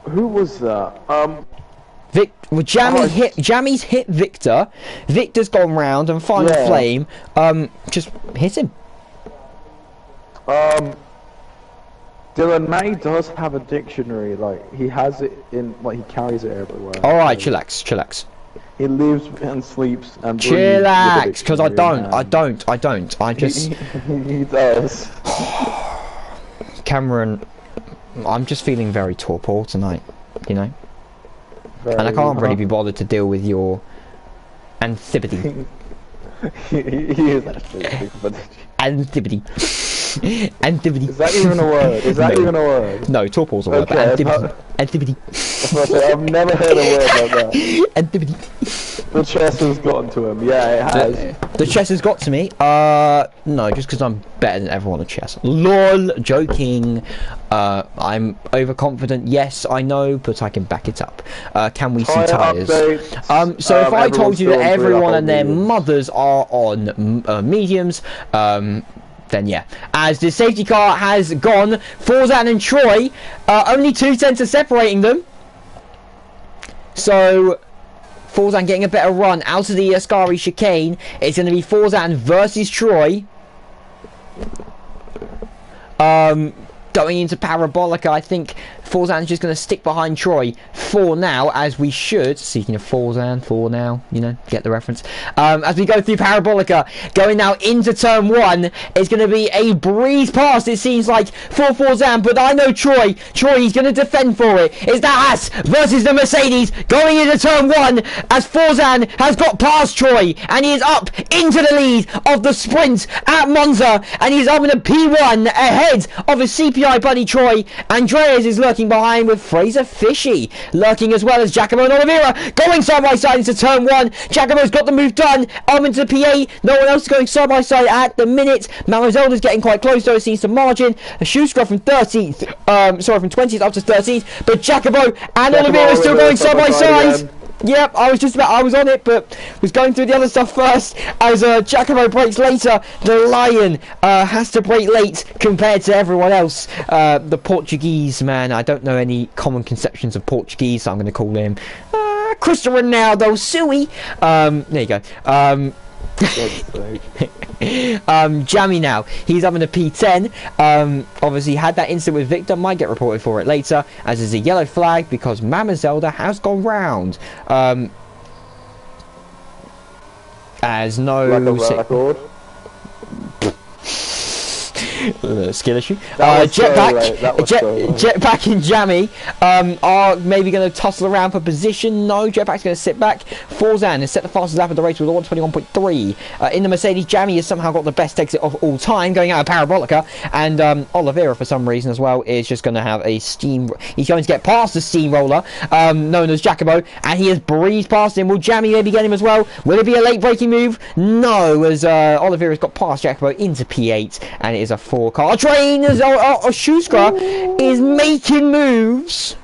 Who was that? Jammy's hit Victor. Victor's gone round, and Final Flame just hit him. Dylan May does have a dictionary. Like, he has it in, like, he carries it everywhere. All right, chillax. He lives and sleeps and chillax, because I just he does. Cameron, I'm just feeling very torpor tonight, you know. And I can't really be bothered to deal with your antipathy. he is actually a big prodigy. Antibody. Antibody. Is that even a word? Is that even a word? No, torpor's a word, but Okay, antibody. I've never heard a word like that. Antibody. The chess has gotten to him. Yeah, it has. The chess has got to me. No, just because I'm better than everyone at chess. LOL, joking. I'm overconfident. Yes, I know, but I can back it up. Can we see tires? So if I told you that everyone and their mothers are on mediums, then yeah. As the safety car has gone, Forzan and Troy, only 2 tenths are separating them. So Forzan getting a better run out of the Ascari chicane. It's going to be Forzan versus Troy. Going into Parabolica, I think Forzan's just going to stick behind Troy for now, as we should. Speaking of Forzan, for now, you know, get the reference. As we go through Parabolica, going now into turn 1, it's going to be a breeze past, it seems like, for Forzan, but I know Troy, he's going to defend for it. It's the Haas versus the Mercedes, going into turn 1, as Forzan has got past Troy, and he is up into the lead of the sprint at Monza, and he's up in a P1 ahead of his CPI buddy Troy. Andreas is lurking behind with Fraser Fishy lurking, as well as Giacomo and Oliveira going side by side into turn 1. Giacomo's got the move done. Into P8. No one else is going side by side at the minute. Malozelda's getting quite close though, it seems, to margin. A Schuster from 13th, from 20th up to 13th, but Giacomo and Oliveira still going side by side. Yep, I was on it, but was going through the other stuff first. As Giacomo breaks later, the Lion has to break late compared to everyone else. The Portuguese man, I don't know any common conceptions of Portuguese, so I'm going to call him Cristiano Ronaldo Sui. There you go. Jammy now, he's up in a P10. Obviously had that incident with Victor, might get reported for it later, as there's a yellow flag because Mama Zelda has gone round. As no record. Skill issue. Jetpack and Jammy are maybe going to tussle around for position. No, Jetpack's going to sit back. Forzan has set the fastest lap of the race with a 121.3. In the Mercedes, Jammy has somehow got the best exit of all time, going out of Parabolica, and Oliveira, for some reason as well, is just going to have a steam. He's going to get past the steamroller, known as Giacomo, and he has breezed past him. Will Jammy maybe get him as well? Will it be a late braking move? No, as Oliveira's got past Giacomo into P8, and it is a 4-car train as Schuster is making moves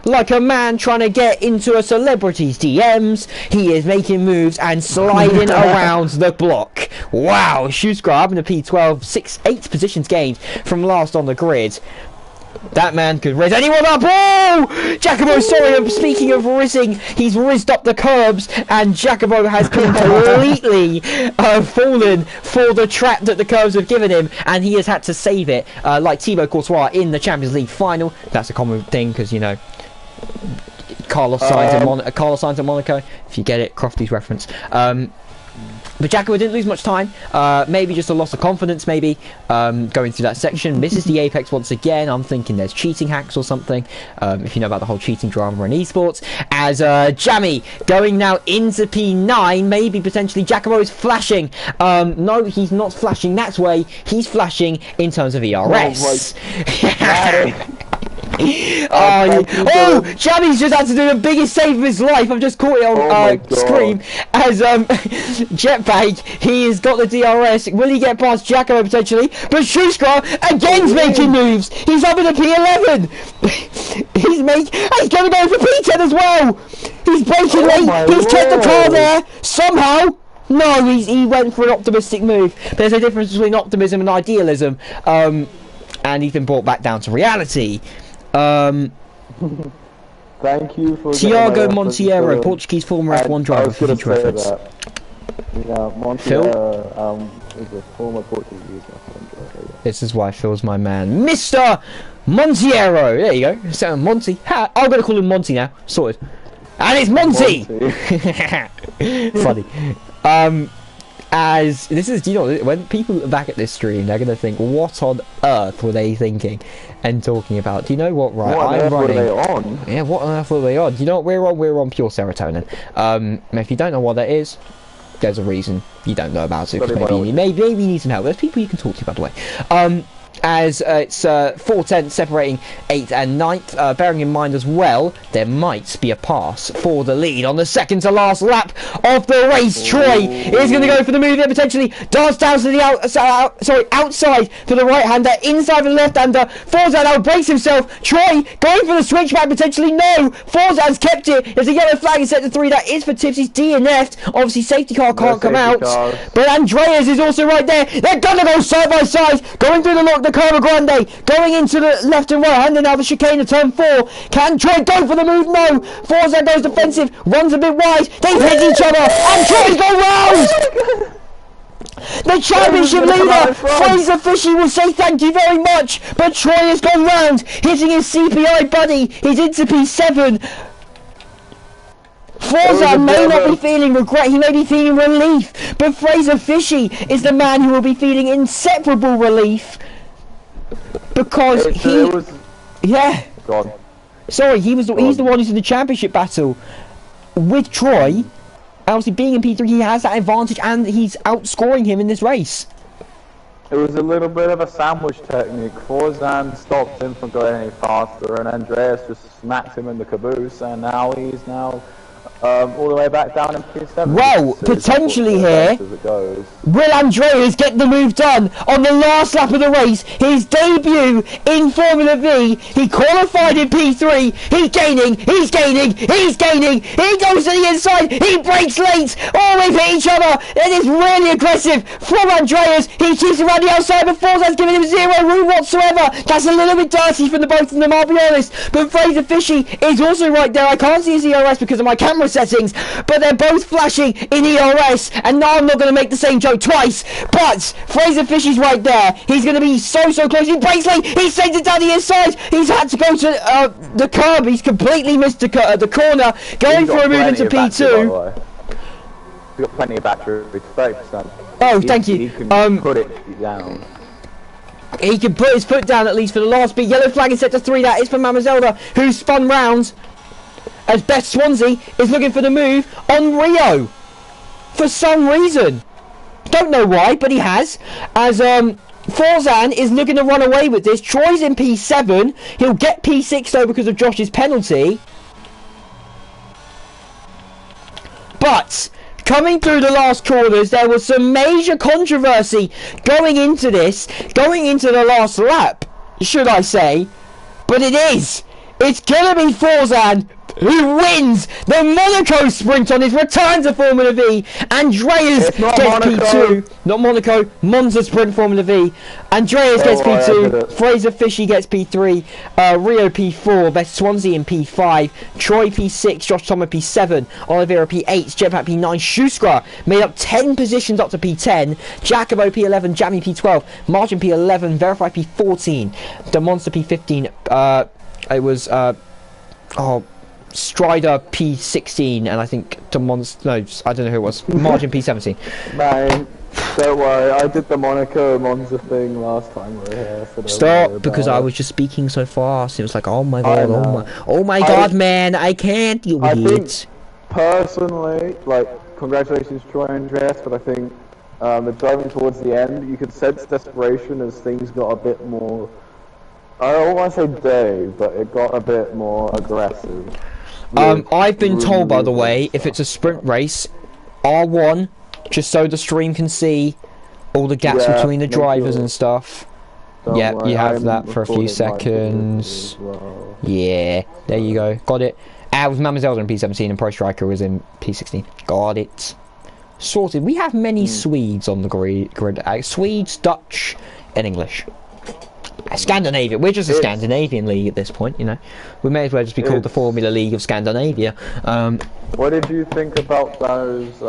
like a man trying to get into a celebrity's DMs. He is making moves and sliding around the block. Wow, Schuster having a P12, 8 positions gained from last on the grid. That man could raise anyone up. Oh! Giacomo, sorry, I'm speaking of rizzing. He's rizzed up the curbs, and Giacomo has completely fallen for the trap that the curbs have given him, and he has had to save it, like Thibaut Courtois in the Champions League final. That's a common thing, because, you know, Carlos Sainz at Monaco. If you get it, Crofty's reference. But Giacomo didn't lose much time, maybe just a loss of confidence, maybe, going through that section. Misses the apex once again. I'm thinking there's cheating hacks or something, if you know about the whole cheating drama in esports. As Jammy going now into P9, maybe potentially Giacomo is flashing. No, he's not flashing that way. He's flashing in terms of ERS. Jammy's just had to do the biggest save of his life. I've just caught it on screen. As Jetpack, he has got the DRS. Will he get past Giacomo potentially? But Schuster again's making moves. He's up in the P11. He's going to go for P10 as well. He's braking late. He's kept the car there somehow. No, he went for an optimistic move. There's a difference between optimism and idealism, and he's been brought back down to reality. Thank you for Tiago Monteiro, Portuguese former F1 driver for future reference. Yeah, Monteiro is a former Portuguese F1 driver. This is why Phil's my man, Mr. Monteiro. There you go. So Monty. I'm gonna call him Monty now. Sorted. And it's Monty. Funny. As this is, you know, when people are back at this stream, they're gonna think, what on earth were they thinking and talking about? Do you know what? Right, what on earth were they on? Yeah, what on earth were they on? Do you know what we're on? We're on pure serotonin. If you don't know what that is, there's a reason you don't know about it. Bloody Maybe you need some help. There's people you can talk to, by the way. As it's 4 tenths separating 8th and 9th. Bearing in mind as well, there might be a pass for the lead on the second to last lap of the race. Troy is going to go for the move here, potentially darts down to the outside for the right-hander, inside for the left-hander. Forzan now breaks himself. Troy going for the switchback, potentially. No, Forzan's kept it. There's a yellow flag set to 3. That is for Tipsy's DNF'd. Obviously, safety car can't come out. But Andreas is also right there. They're going to go side by side, going through the Carva Grande, going into the left and right hander now, the chicane of turn 4. Can Troy go for the move? No. Forzan goes defensive, runs a bit wide. They hit each other, and Troy's gone round! The championship leader, Fraser Fishy, will say thank you very much, but Troy has gone round, hitting his CPI buddy. He's into P7. Forzan may not be feeling regret, he may be feeling relief, but Fraser Fishy is the man who will be feeling inseparable relief. Because he's the one who's in the championship battle with Troy. Obviously, being in P3, he has that advantage, and he's outscoring him in this race. It was a little bit of a sandwich technique. Forzan stopped him from going any faster, and Andreas just smacked him in the caboose, and now he's all the way back down in P7. Well, potentially here, will Andreas get the move done on the last lap of the race? His debut in Formula V. He qualified in P3. He's gaining. He goes to the inside. He breaks late. Oh, we've hit each other. It is really aggressive from Andreas. He keeps around the outside, but Forzan's giving him zero room whatsoever. That's a little bit dirty from the both of them, I'll be honest. But Fraser Fishy is also right there. I can't see his ERS because of my camera settings, but they're both flashing in ERS, and now I'm not going to make the same joke twice, but Fraser Fishy's right there. He's going to be so close. He breaks late. He sends it down the inside. He's had to go to the curb. He's completely missed the corner, going for a move into P2. He's got plenty of battery, 30%. Oh, thank you. He can put it down. He can put his foot down at least for the last beat. Yellow flag is set to 3. That is for Mamazelda, who's spun round. As Beth Swansea is looking for the move on Rio for some reason. Don't know why, but he has. As Forzan is looking to run away with this. Troy's in P7. He'll get P6 though because of Josh's penalty. But coming through the last corners, there was some major controversy going into the last lap, should I say. But it's gonna be Forzan who wins the Monaco sprint on his return to Formula V. Andreas gets P2. Not Monaco, Monza sprint Formula V. Andreas gets P2. Fraser Fishy gets P3. Rio P4. Beth Swansea in P5. Troy P6. Josh Thomas P7. Oliveira P8. Jetpack P9. Schuskra made up 10 positions up to P10. Jacobo P11. Jamie P12. Margin P11. Verify P14. The Monster P15. It was Strider P16, and I think I don't know who it was. Margin P17. Man, don't worry, I did the Monaco Monza thing last time we were here. So stop, because I was just speaking so fast. It was like, oh my god, oh my god, man, I can't. You idiot. Personally, like, congratulations, Troy and Andreas, but I think the driving towards the end, you could sense desperation as things got a bit more. I don't want to say day, but it got a bit more aggressive. I've been told, by the way, if it's a sprint race, R1, just so the stream can see all the gaps between the drivers and stuff. Yep, you have that for a few seconds. Well. Yeah, there you go. Got it. With Mamazelda in P17 and Pro Striker was in P16. Got it. Sorted. We have many Swedes on the grid. Swedes, Dutch, and English. Scandinavia. We're just a Scandinavian league at this point, you know. We may as well just be called the Formula League of Scandinavia. What did you think about those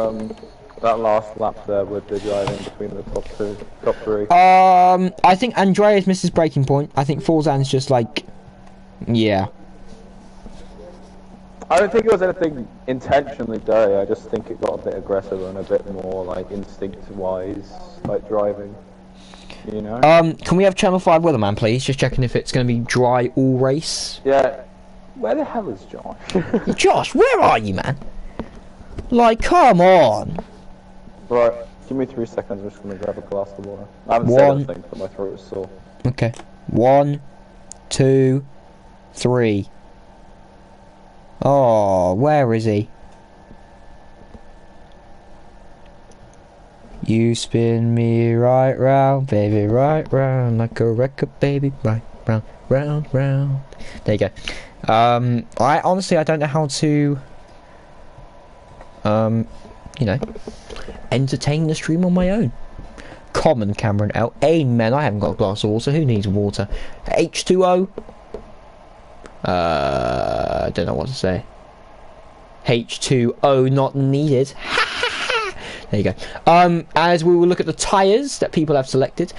that last lap there with the driving between the top three? I think Andreas missed his breaking point. I think Forzan's just like, yeah. I don't think it was anything intentionally dirty. I just think it got a bit aggressive and a bit more like instinct-wise, like driving. You know? Can we have Channel 5 Weatherman, please? Just checking if it's going to be dry all race. Yeah. Where the hell is Josh? Josh, where are you, man? Like, come on. Right, give me 3 seconds, I'm just gonna grab a glass of water. I haven't said anything, but my throat is sore. Okay. 1, 2, 3. Oh, where is he? You spin me right round, baby, right round, like a record, baby, right round, round, round. There you go. I honestly, I don't know how to, you know, entertain the stream on my own. Common Cameron L. Amen. I haven't got a glass of water. Who needs water? H2O. I don't know what to say. H2O not needed. There you go. As we will look at the tyres that people have selected.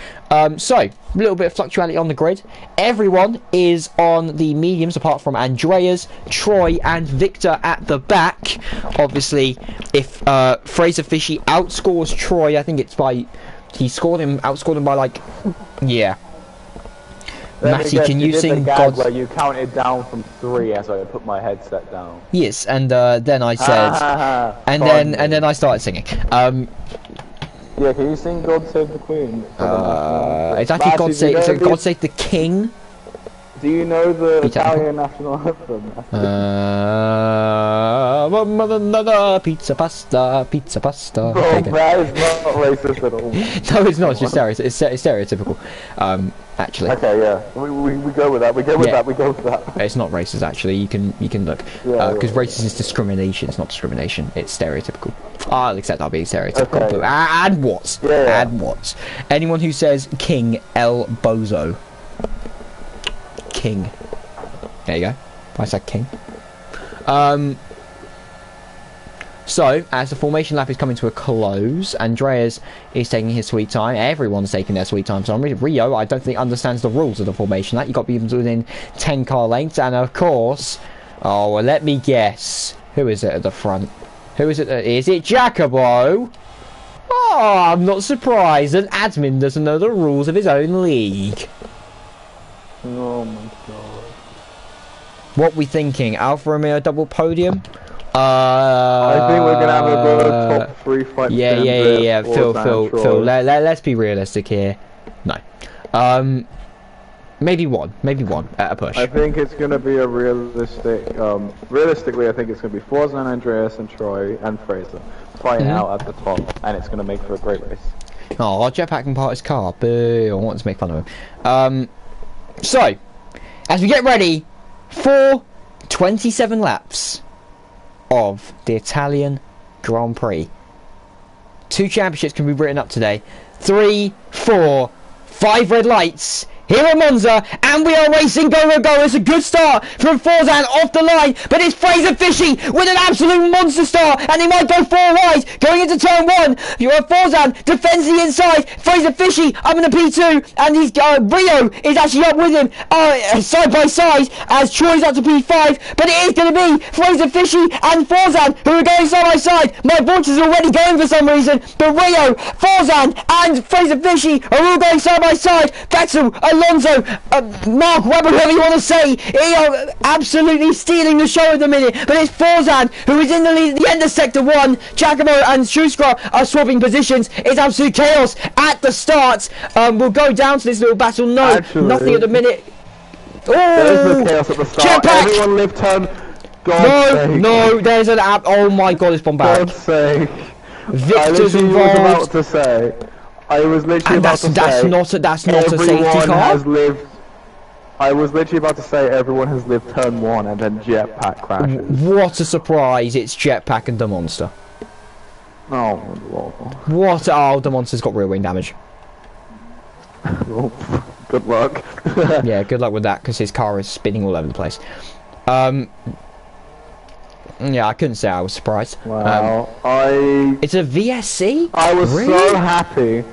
So, a little bit of fluctuality on the grid. Everyone is on the mediums apart from Andreas, Troy and Victor at the back. Obviously, if Fraser Fishy outscores Troy, I think it's by... He outscored him by like... Yeah. Matty, can you sing God's... where you counted down from 3 as I put my headset down? Yes, and then I said... and then I started singing. Yeah, can you sing God Save the Queen? It's actually God Save the King. Do you know the Italian national anthem? Pizza pasta, pizza pasta. Bro, that is not racist at all. No, it's not. It's just stereotypical. Actually. Okay, yeah. We go with that. We go with that. We go with that. It's not racist actually. You can look. Because racist is discrimination. It's not discrimination. It's stereotypical. I'll accept that being stereotypical. Okay. And what? Yeah. And what? Anyone who says King El Bozo. King. There you go. I said King. So, as the formation lap is coming to a close, Andreas is taking his sweet time. Everyone's taking their sweet time. So, Rio, I don't think understands the rules of the formation lap. You've got to be within 10 car lengths. And, of course... Oh, well, let me guess. Who is it at the front? Who is it? Is it Jacobo? Oh, I'm not surprised. An admin doesn't know the rules of his own league. Oh my god. What we thinking? Alfa Romeo double podium? I think we're gonna have a good top 3 fight. Yeah. Phil. Let's be realistic here. No. Maybe one at a push. I think it's gonna be a realistic. Realistically, I think it's gonna be Forza and Andreas and Troy and Fraser fighting out at the top, and it's gonna make for a great race. Oh, Jetpack can part his car. Boo! I want to make fun of him. So, as we get ready for 27 laps of the Italian Grand Prix. 2 championships can be written up today. 3, 4, 5 red lights here at Monza, and we are racing go. It's a good start from Forzan off the line, but it's Fraser Fishy with an absolute monster start, and he might go 4 wide going into turn 1. Forzan defends the inside. Fraser Fishy up in the P2, and he's Rio is actually up with him side by side as Troy's up to P5, but it is going to be Fraser Fishy and Forzan who are going side by side. My voice is already going for some reason, but Rio, Forzan and Fraser Fishy are all going side by side. Vettel, Alonso, Mark Webber, whatever you want to say, he are absolutely stealing the show at the minute, but it's Forzan who is in the lead at the end of Sector 1. Giacomo and Schuskra are swapping positions. It's absolute chaos at the start. We'll go down to this little battle. No, actually, nothing at the minute. There is no chaos at the start. Jetpack! Everyone live turn. No, there's an app. Oh my god, it's bombarded. God's sake. Victor's involved. About to say. I was literally about to say that's not a safety car. I was literally about to say everyone has lived turn 1 and then Jetpack crashes. What a surprise! It's Jetpack and the Monster. Oh, what? Oh, the Monster's got rear wing damage. Good luck. Yeah, good luck with that because his car is spinning all over the place. Yeah, I couldn't say I was surprised. Wow. It's a VSC? I was so happy.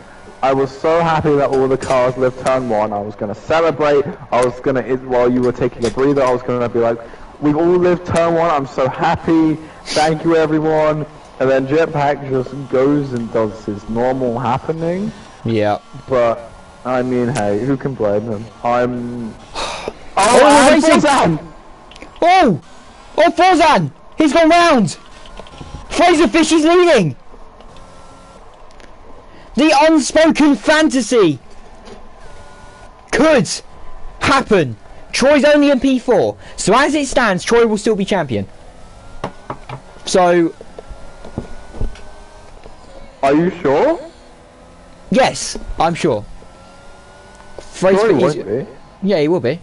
I was so happy that all the cars lived turn 1. I was going to celebrate. I was going to, while you were taking a breather, I was going to be like, we've all lived turn 1. I'm so happy. Thank you, everyone. And then Jetpack just goes and does his normal happening. Yeah. But, I mean, hey, who can blame him? Forzan! Oh, Forzan! He's gone round! Fraser Fishy's leading! The unspoken fantasy could happen. Troy's only in P4, so as it stands, Troy will still be champion. So, are you sure? yes, I'm sure. Troy won't be. Yeah, he will be.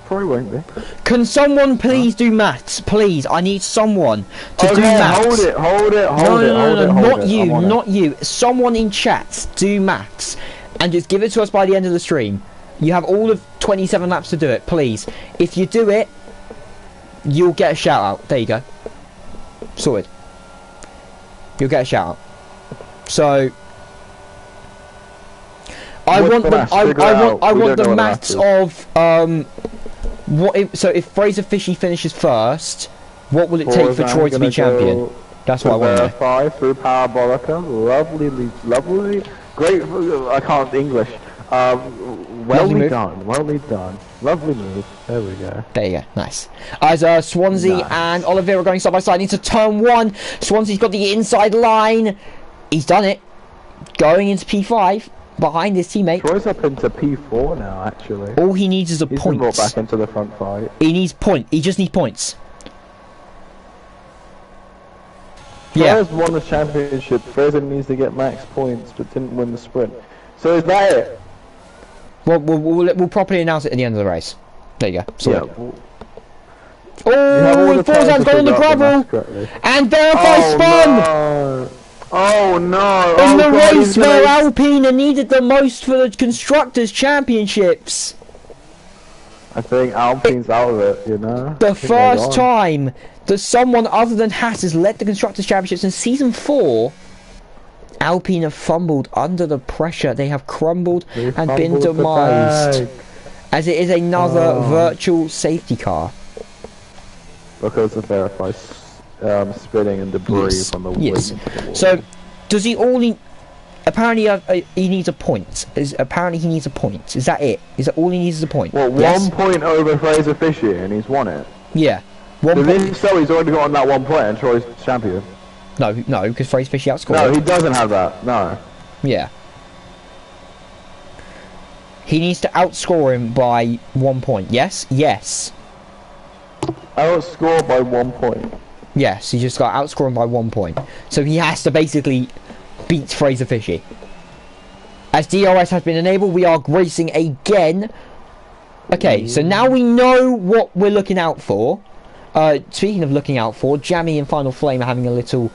Troy won't be. Can someone please do maths? Please, I need someone to do maths. Hold it, not you. Someone in chat, do maths. And just give it to us by the end of the stream. You have all of 27 laps to do it, please. If you do it, you'll get a shout out. There you go. Sorted. You'll get a shout out. So I want the maths of so if Fraser Fishy finishes first, what will it take for Troy to be champion? That's what I want to know. 5 through Parabolica, lovely, great. I can't English. Well done. Lovely move. There we go. There you go. Nice. As Swansea and Oliveira going side by side into turn 1. Swansea's got the inside line. He's done it. Going into P5 behind his teammate. Troy's up into P4 now, actually. All he needs is a He's point. Been brought back into the front fight. He needs point. He just needs points. Troy's won the championship. Fraser needs to get max points, but didn't win the sprint. So is that it? Well, we'll properly announce it at the end of the race. There you go. Sorted. Yeah. Oh, and Forzan's got on the gravel. And Verify spun! No. Oh no! In the race where Alpine are needed the most for the Constructors' Championships. I think Alpine's out of it, you know? The first time that someone other than Haas has led the Constructors' Championships in Season 4, Alpine have fumbled under the pressure. They have crumbled and been demised. As it is another virtual safety car. Because of Verify spinning and debris from the wind. So, does he all need... Apparently he needs a point. Apparently he needs a point. Is that it? Is that all he needs is a point? Well, yes? 1 point over Fraser Fisher and he's won it. Yeah. 1 point. So he's already gotten that 1 point and Troy's champion. No, because Fraser Fisher outscored. No, he doesn't have that. No. Yeah. He needs to outscore him by 1 point. Yes? Yes. Outscore by 1 point. Yes, he just got to outscore him by 1 point. So he has to basically beat Fraser Fishy. As DRS has been enabled, we are racing again. Okay, so now we know what we're looking out for. Speaking of looking out for, Jammy and Final Flame are having a little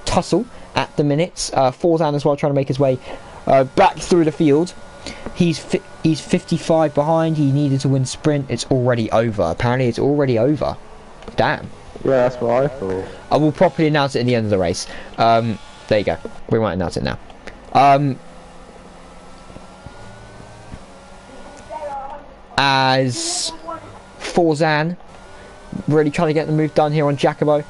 tussle at the minute. Forzan as well, trying to make his way back through the field. He's 55 behind. He needed to win sprint. It's already over. Apparently it's already over. Damn. Yeah, that's what I thought. I will properly announce it at the end of the race. There you go. We won't announce it now. As Forzan really trying to get the move done here on Jacobo.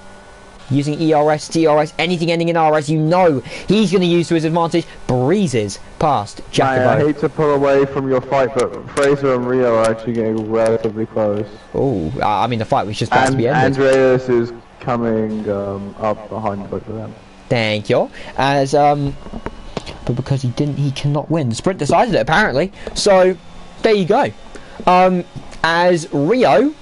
Using ERS, DRS, anything ending in RS, you know he's going to use to his advantage. Breezes past Jacobo. I hate to pull away from your fight, but Fraser and Rio are actually getting relatively close. Oh, I mean the fight was just about to be ended. Andreas is coming up behind both of them. Thank you. As but because he cannot win. The sprint decided it apparently. So there you go. As Rio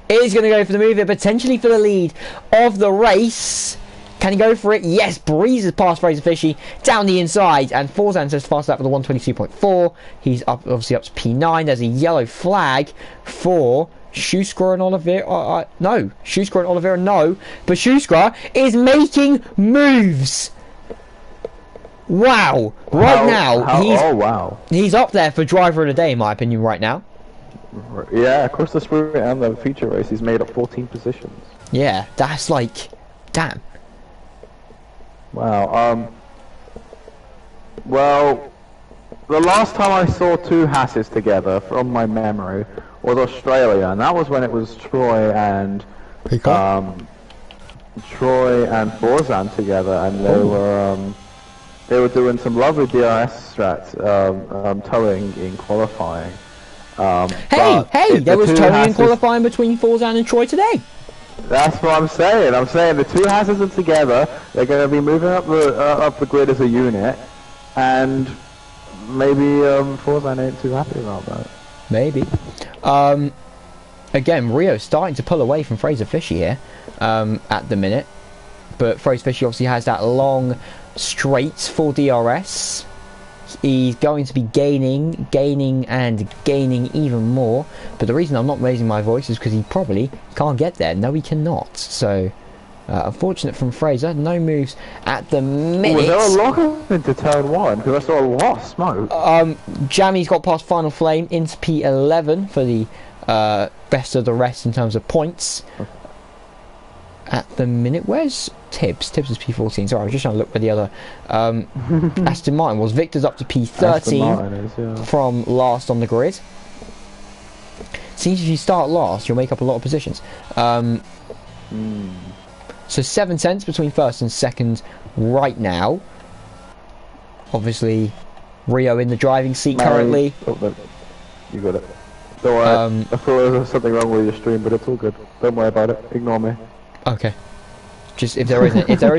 is going to go for the move here, potentially for the lead of the race. Can he go for it? Yes, breezes past Fraser Fishy down the inside, and Forzan says fast lap for the 122.4. He's up, obviously up to P9. There's a yellow flag for Schusker and Oliveira. No, Schusker and Oliveira, no. But Schusker is making moves. Wow. He's up there for driver of the day, in my opinion, right now. Yeah, across the sprint and the feature race, he's made up 14 positions. Yeah, that's like, damn. Wow. Well, the last time I saw two Hasses together, from my memory, was Australia, and that was when it was Troy and Forzan together, and they were doing some lovely DRS strats, towing in qualifying. There was towing and qualifying between Forzan and Troy today. That's what I'm saying. I'm saying the two hazards are together. They're going to be moving up the grid as a unit, and maybe Forzan ain't too happy about that. Maybe. Again, Rio starting to pull away from Fraser Fishy here at the minute, but Fraser Fishy obviously has that long straight for DRS. He's going to be gaining even more, but the reason I'm not raising my voice is because he probably can't get there. No, he cannot. So, unfortunate from Fraser. No moves at the minute. Was there a lock into turn 1? Because I saw a lot of smoke. Jamie's got past Final Flame into P11 for the best of the rest in terms of points. At the minute, where's Tibbs? Tibbs is P14. Sorry, I was just trying to look where the other Aston Martin was. Victor's up to P13 from last on the grid. Seems if you start last, you'll make up a lot of positions. So 7 tenths between first and second right now. Obviously, Rio in the driving seat currently. Oh, no. You got it. Don't worry. I thought there was something wrong with your stream, but it's all good. Don't worry about it. Ignore me. Okay. Just if there is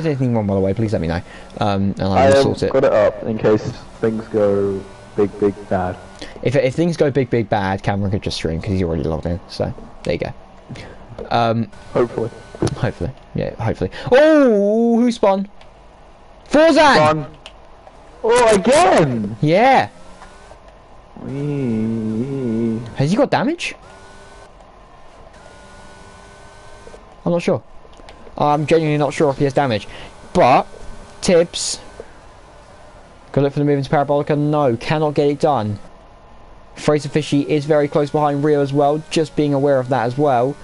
anything wrong, by the way, please let me know, and I will sort it. Got it up in case things go big bad. If things go big bad, Cameron could just stream because he's already logged in. So there you go. Hopefully, yeah, hopefully. Oh, who spun? Forzan! Oh, again! Yeah. Wee. Has he got damage? I'm not sure. I'm genuinely not sure if he has damage. But, Tibbs. Go look for the move into Parabolica. No, cannot get it done. Fraser Fishy is very close behind Rio as well. Just being aware of that as well.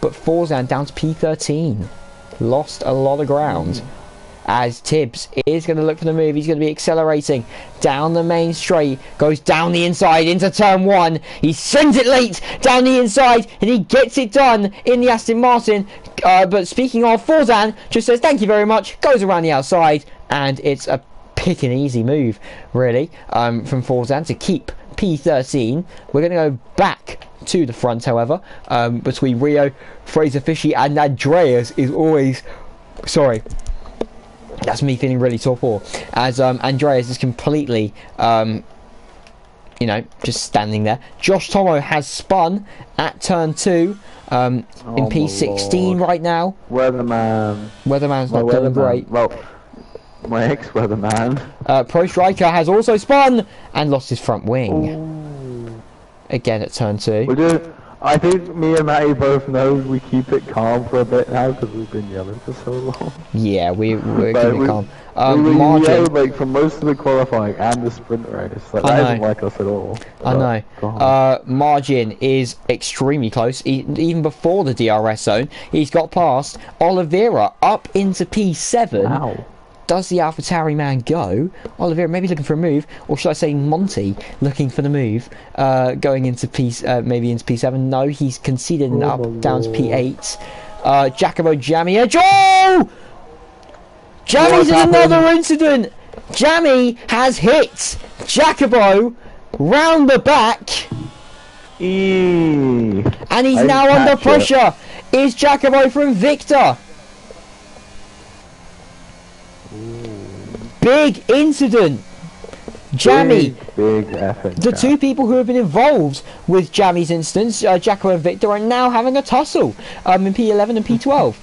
But Forzan down to P13. Lost a lot of ground. As Tibbs is going to look for the move. He's going to be accelerating down the main straight. Goes down the inside into turn 1. He sends it late down the inside. And he gets it done in the Aston Martin. But speaking of, Forzan just says thank you very much. Goes around the outside. And it's a pick and easy move, really, from Forzan to keep P13. We're going to go back to the front, however, between Rio, Fraser Fishy and Andreas is always... Sorry. That's me feeling really torpor, as Andreas is completely, you know, just standing there. Josh Tomo has spun at turn 2 in P16 right now. Weatherman's not doing great. Well, my ex-weatherman. Pro Striker has also spun and lost his front wing. Ooh. Again at turn 2. I think me and Matty both know we keep it calm for a bit now because we've been yelling for so long. Yeah, we're keeping it calm. We Margin, like for most of the qualifying and the sprint race. Like, that isn't like us at all. I know. Margin is extremely close. Even before the DRS zone, he's got past Oliveira up into P7. Wow. Does the AlphaTauri man go? Oliveira maybe looking for a move, or should I say Monty looking for the move, going into maybe into P7. No, he's conceded and up down to P8. Jacopo Jammy Edge. Oh! Jammy's in another incident. Jammy has hit Jacopo round the back, and he's now under pressure. Is Jacopo from Victor? Big incident. Jammy, big effort. The two people who have been involved with Jammy's instance, Jacopo and Victor, are now having a tussle in P11 and P12.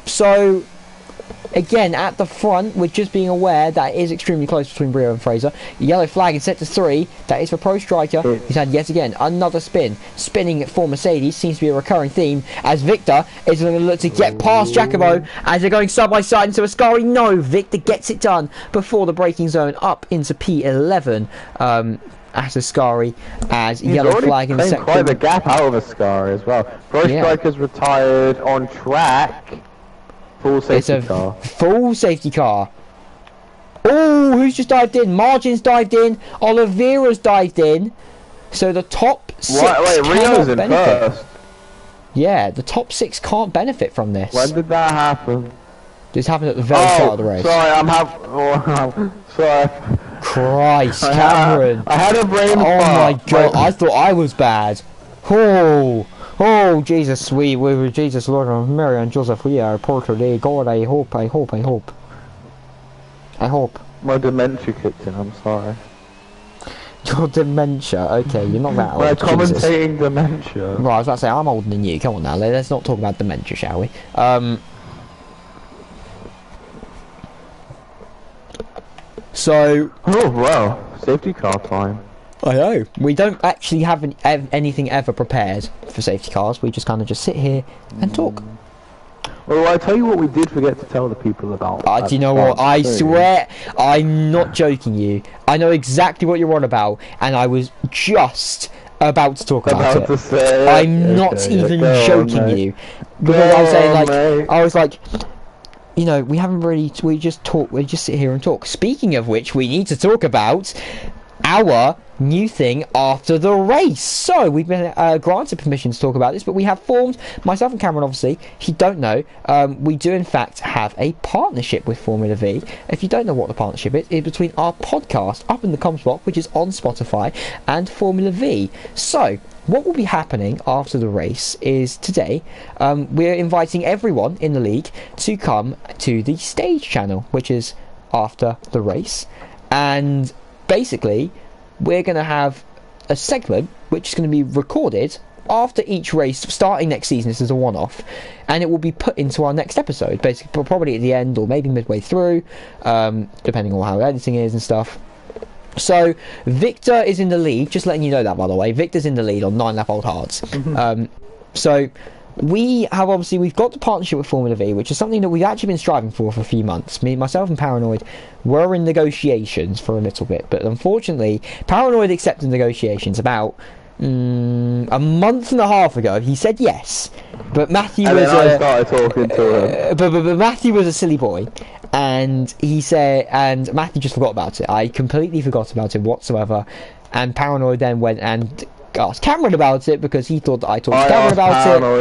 So again, at the front, we're just being aware that it is extremely close between Rio and Fraser. Yellow flag is set to 3. That is for Pro Striker. He's had yet again another spin. Spinning for Mercedes seems to be a recurring theme, as Victor is going to look to get past Jacopo as they're going side by side into Ascari. No, Victor gets it done before the braking zone up into P11. At Ascari, as he's yellow flag in the second. Quite the gap out of Ascari as well. Pro Striker's retired on track. Full safety car. Full safety car. Oh, who's just dived in? Margin's dived in. Oliveira's dived in. So the top 6 Rio's in benefit. First. Yeah, the top 6 can't benefit from this. When did that happen? This happened at the very start of the race. Sorry, sorry. Christ, Cameron. I had a brain fart. Oh my god, I thought I was bad. Oh, Oh Jesus, we with Jesus, Lord of Mary and Joseph, we are poor today. God, I hope. My dementia kicked in, I'm sorry. Your dementia, okay, you're not that old. My Jesus. commentating dementia. Right, I was about to say, I'm older than you. Come on now, let's not talk about dementia, shall we? So... Oh, wow. Safety car time. I know. We don't actually have anything ever prepared for safety cars. We just kind of just sit here and talk. Well, I tell you what we did forget to tell the people about. Do you know what? I swear, I'm not joking you. I know exactly what you're on about, and I was just about to talk about it. I'm not even joking you. Because I was saying, I was like, you know, we just sit here and talk. Speaking of which, we need to talk about our new thing after the race. So we've been granted permission to talk about this, but we have formed, myself and Cameron obviously, if you don't know, we do in fact have a partnership with Formula V. If you don't know what the partnership is, it's between our podcast Up in the Comms Block, which is on Spotify, and Formula V. So what will be happening after the race is today we're inviting everyone in the league to come to the stage channel, which is after the race, and basically we're going to have a segment which is going to be recorded after each race starting next season. This is a one-off, and it will be put into our next episode, basically probably at the end or maybe midway through, depending on how editing is and stuff. So Victor is in the lead, just letting you know that, by the way. Victor's in the lead on 9 lap old hards. So we've got the partnership with Formula V, which is something that we've actually been striving for a few months. Myself and Paranoid were in negotiations for a little bit, but unfortunately Paranoid accepted negotiations about a month and a half ago. He said yes, but Matthew I started talking to him. But Matthew was a silly boy, and and Matthew just forgot about it. I completely forgot about it whatsoever, and Paranoid then went and asked Cameron about it because he thought that I talked to Cameron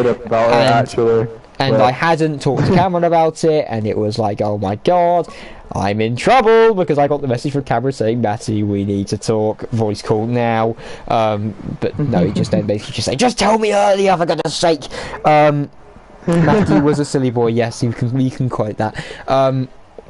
about it. And I hadn't talked to Cameron about it, and it was like, oh my god, I'm in trouble because I got the message from Cameron saying, Matty, we need to talk, voice call now. But no, he just then basically just say, just tell me earlier, for goodness sake. Matthew was a silly boy, yes, you can quote that.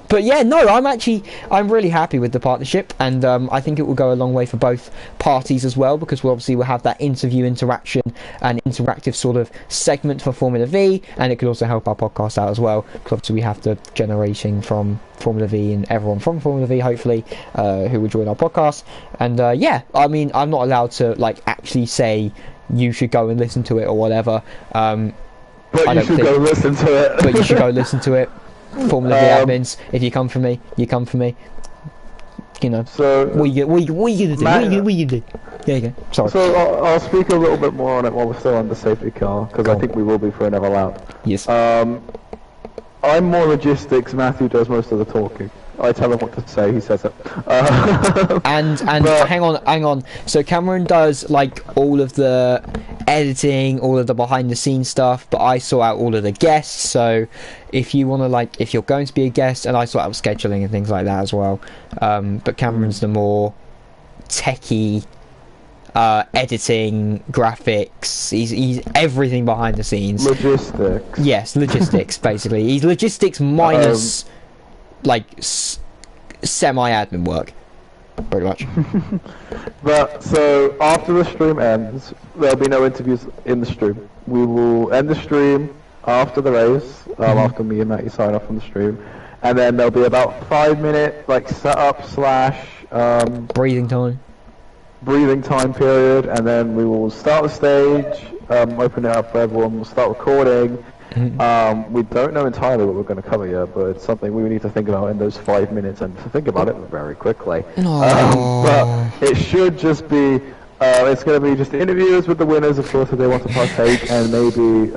But yeah, no, I'm really happy with the partnership, and I think it will go a long way for both parties as well, because we'll have that interview interaction and interactive sort of segment for Formula V, and it could also help our podcast out as well, because obviously we have the generation from Formula V and everyone from Formula V, hopefully, who will join our podcast. And yeah, I mean, I'm not allowed to actually say you should go and listen to it or whatever. But you should go listen to it. But you should go listen to it. Formula V admins, if you come for me, you come for me. You know. So what you gonna do? What you gonna do? There you go. Sorry. So I'll speak a little bit more on it while we're still on the safety car, because I think we will be for another lap. Yes. I'm more logistics. Matthew does most of the talking. I tell him what to say, he says it. And hang on. So Cameron does all of the editing, all of the behind the scenes stuff, but I sort out all of the guests. So if you want to if you're going to be a guest, and I sort out scheduling and things like that as well. But Cameron's the more techie, editing, graphics. He's everything behind the scenes. Logistics. Yes, logistics. Basically, he's logistics minus semi-admin work, pretty much. But so after the stream ends, there'll be no interviews in the stream. We will end the stream after the race, after me and Matty sign off from the stream, and then there'll be about 5-minute setup / breathing time period, and then we will start the stage, open it up for everyone. We'll start recording. We don't know entirely what we're going to cover yet, but it's something we need to think about in those 5 minutes, and to think about it very quickly. But it should just be, it's going to be just interviews with the winners, of course, if they want to partake, and maybe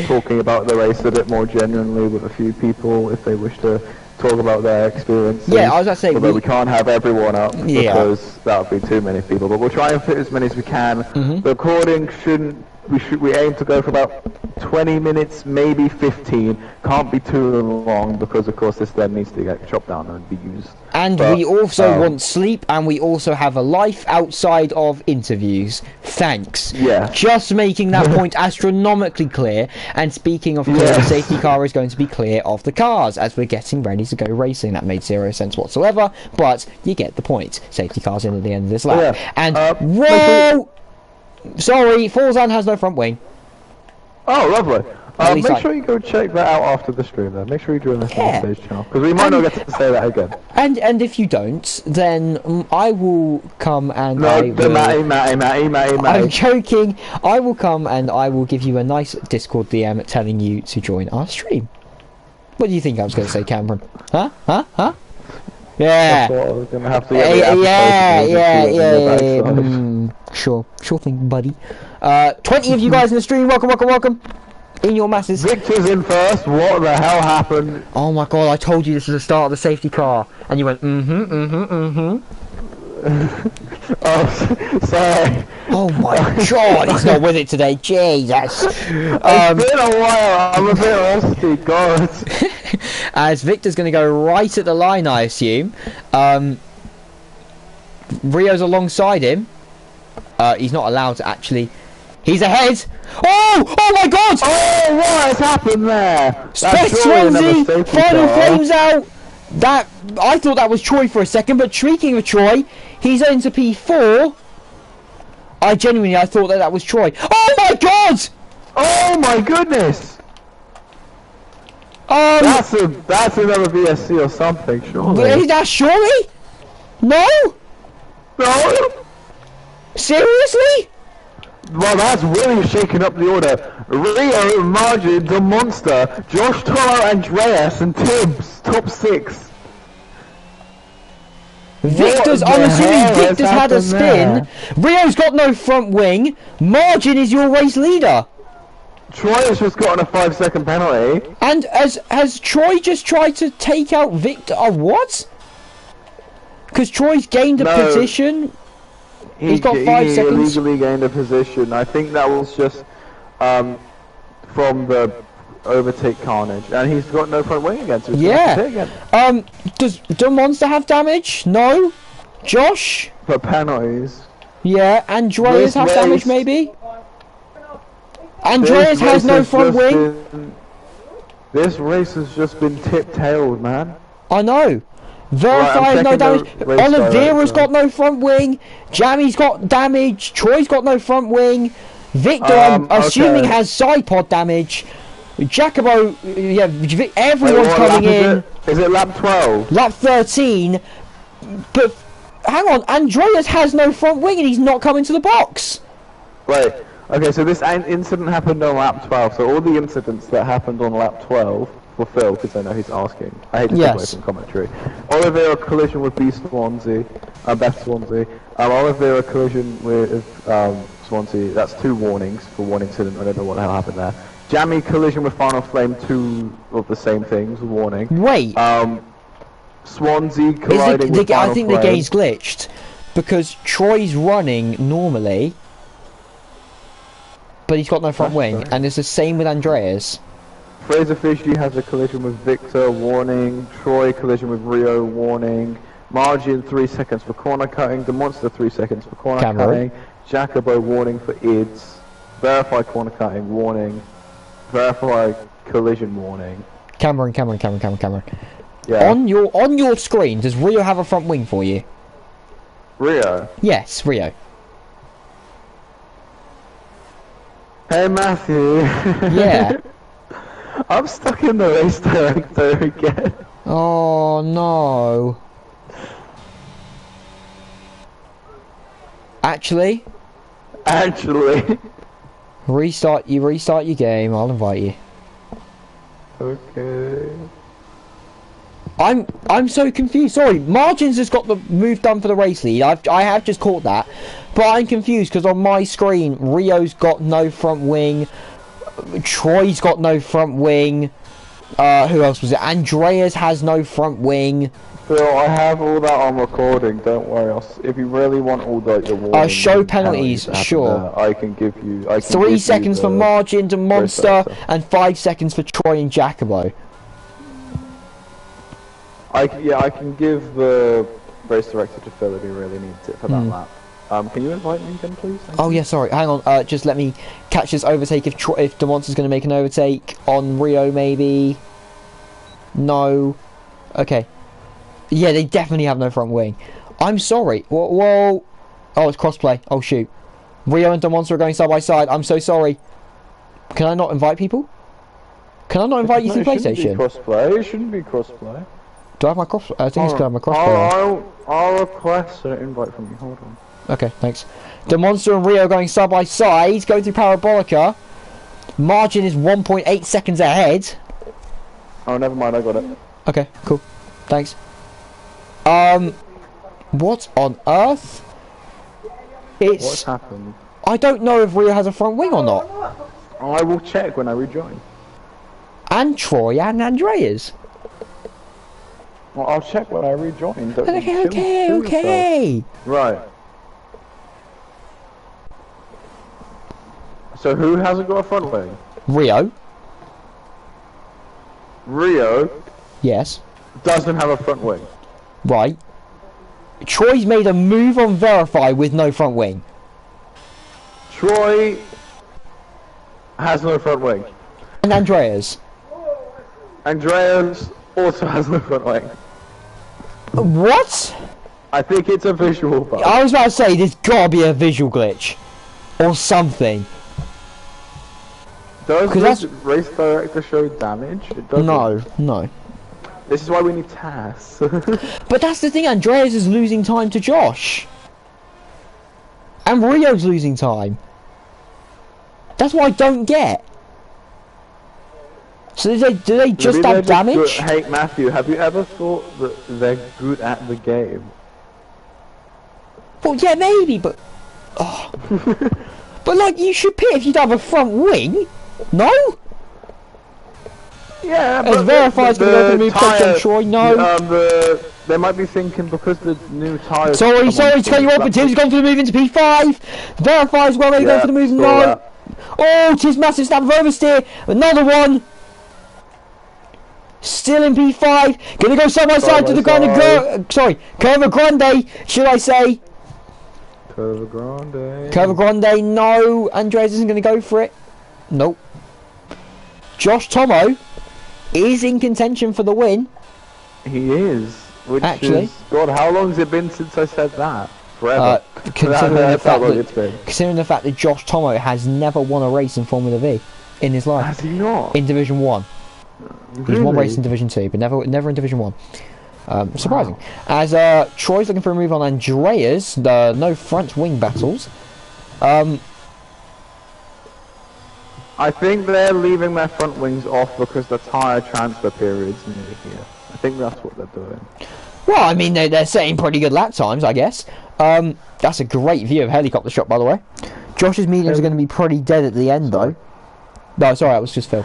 talking about the race a bit more genuinely with a few people if they wish to talk about their experiences. Yeah, I was going to say, although we can't have everyone up because that would be too many people, but we'll try and fit as many as we can. The recording shouldn't we aim to go for about 20 minutes, maybe 15. Can't be too long because of course this then needs to get chopped down and be used. And we also want sleep, and we also have a life outside of interviews. Thanks. Yeah. Just making that point astronomically clear. And speaking of clear, the safety car is going to be clear of the cars as we're getting ready to go racing. That made zero sense whatsoever, but you get the point. Safety car's in at the end of this lap. Yeah. And whoa! Sorry, Forzan has no front wing. Oh, lovely. Make I- sure you go check that out after the stream then. Make sure you join us on the stage channel. Because we might not get to say that again. And if you don't, then I will come and No, I will... Matty. I'm joking. I will come and I will give you a nice Discord DM telling you to join our stream. What do you think I was going to say, Cameron? Huh? Yeah. That's what I was going to have to Yeah. Sure thing, buddy. 20 of you guys in the stream. Welcome. In your masses. Victor's in first. What the hell happened? Oh my god, I told you this is the start of the safety car. And you went, Oh, sorry. Oh my god, he's not with it today. Jesus. It's been a while. I'm a bit rusty. God. As Victor's going to go right at the line, I assume. Rio's alongside him. He's not allowed to actually. He's ahead. Oh my god! Oh, what has happened there? Space Swansea! Final flames out! I thought that was Troy for a second, but speaking of Troy, he's into P4. I thought that was Troy. Oh my god! Oh my goodness! That's another VSC or something, surely. Is that surely? No? No? Seriously? Well, that's really shaking up the order. Rio, Margin, the Monster, Josh Toro, Andreas, and Tibbs, top 6. Victor's, I'm assuming Victor's had a spin. Rio's got no front wing. Margin is your race leader. Troy has just gotten a 5-second penalty. And has Troy just tried to take out Victor? What? Because Troy's gained a position. He's got 5 seconds. He illegally gained a position. I think that was just from the overtake carnage, and he's got no front wing again. So does Monster have damage? No. Josh? For penalties. Yeah. Andreas have damage maybe. Andreas has no front wing. This race has just been tip-tailed, man. I know. Verify has no damage. Oliveira's got no front wing. Jammy's got damage. Troy's got no front wing. Victor, I'm assuming, has side pod damage. Jacobo, everyone's coming in. Is it lap 12? Lap 13. But hang on, Andreas has no front wing and he's not coming to the box. Wait. Okay, so this incident happened on lap 12. So all the incidents that happened on lap 12. For Phil, because I know he's asking. I hate to take away from commentary. Oliveira collision with Beth Swansea. Oliveira collision with Swansea. That's 2 warnings for 1 incident. I don't know what the hell happened there. Jammy collision with Final Flame. 2 of the same things. Warning. Wait. Swansea colliding with Final Flame. I think the game's glitched because Troy's running normally, but he's got no front wing, and it's the same with Andreas. Fraser Fishy has a collision with Victor, warning. Troy collision with Rio, warning. Margin 3 seconds for corner cutting. The Monster 3 seconds for corner cutting. Jacobo warning for IDS. Verify corner cutting, warning. Verify collision warning. Cameron. Yeah. On your screen, does Rio have a front wing for you? Rio? Yes, Rio. Hey Matthew. Yeah. I'm stuck in the race director again. Oh no. Actually, restart your game. I'll invite you. Okay. I'm so confused. Sorry, Margins has got the move done for the race lead. I have just caught that, but I'm confused because on my screen Rio's got no front wing, Troy's got no front wing, Who else was it? Andreas has no front wing. Phil, I have all that on recording. Don't worry. If you really want all the warnings, Show penalties. that happen Sure. there, I can give you. 3 seconds for Margin to Monster, and 5 seconds for Troy and Jacobo. I can give the race director to Phil if he really needs it for that lap. Can you invite me again, please? Oh yeah, sorry. Hang on. Just let me catch this overtake. If the Monster's going to make an overtake on Rio, maybe. No. Okay. Yeah, they definitely have no front wing. I'm sorry. Whoa. Oh, it's crossplay. Oh shoot. Rio and Monster are going side by side. I'm so sorry. Can I not invite people? Can I not invite you to PlayStation? Crossplay. It shouldn't be crossplay. Do I have my cross? I think it's because I have my crossplay. I'll request an invite from you. Hold on. Okay, thanks. The Monster and Rio going side by side, going through Parabolica. Margin is 1.8 seconds ahead. Oh, never mind. I got it. Okay, cool. Thanks. What on earth? What's happened? I don't know if Rio has a front wing or not. I will check when I rejoin. And Troy and Andreas. Well, I'll check when I rejoin. Okay. Right. So who hasn't got a front wing? Rio. Rio Yes. doesn't have a front wing. Right. Troy's made a move on Verify with no front wing. Troy has no front wing. And Andreas. Andreas also has no front wing. What? I think it's a visual bug. I was about to say, there's gotta be a visual glitch. Or something. Does this race director show damage? It doesn't. No. This is why we need TAS. But that's the thing, Andreas is losing time to Josh. And Rio's losing time. That's what I don't get. So do they just have damage? Hey Matthew, have you ever thought that they're good at the game? Well, yeah, maybe, but... Oh. But, like, you should pit if you don't have a front wing. No? Yeah, but... As Verify's going to go for the move on Troy, no. They might be thinking because the new tyres... Sorry to cut you off, but Tim's gone for the move into P5. Verify's well, they're going for the move, no. That. Oh, Tim's massive snap of oversteer. Another one. Still in P5. Gonna go side by side to the Curva Grande, should I say. Curva Grande, no. Andreas isn't going to go for it. Nope. Josh Tomo is in contention for the win. He is. Which actually, is, God, how long has it been since I said that? Forever. Considering the fact that Josh Tomo has never won a race in Formula V in his life. Has he not? In Division 1. Really? He's won race in Division 2, but never in Division 1. Surprising. Wow. As Troy's looking for a move on Andreas, no front wing battles. I think they're leaving their front wings off because the tyre transfer period's near here. I think that's what they're doing. Well, I mean, they're setting pretty good lap times, I guess. That's a great view of helicopter shot, by the way. Josh's mediums are going to be pretty dead at the end, though. No, sorry, that was just Phil.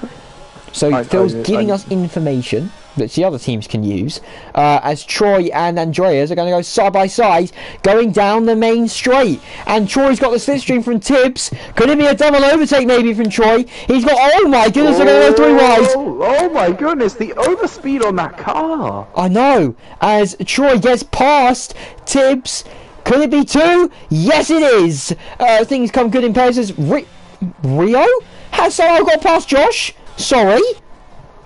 So Phil's giving us information that the other teams can use, as Troy and Andreas are going to go side by side, going down the main straight. And Troy's got the slipstream from Tibbs. Could it be a double overtake maybe from Troy? He's got, oh my goodness, they're going to go 3 wide. Oh my goodness, the overspeed on that car. I know, as Troy gets past Tibbs. Could it be 2? Yes, it is. Things come good in pairs as Rio? Has somehow got past Josh? Sorry?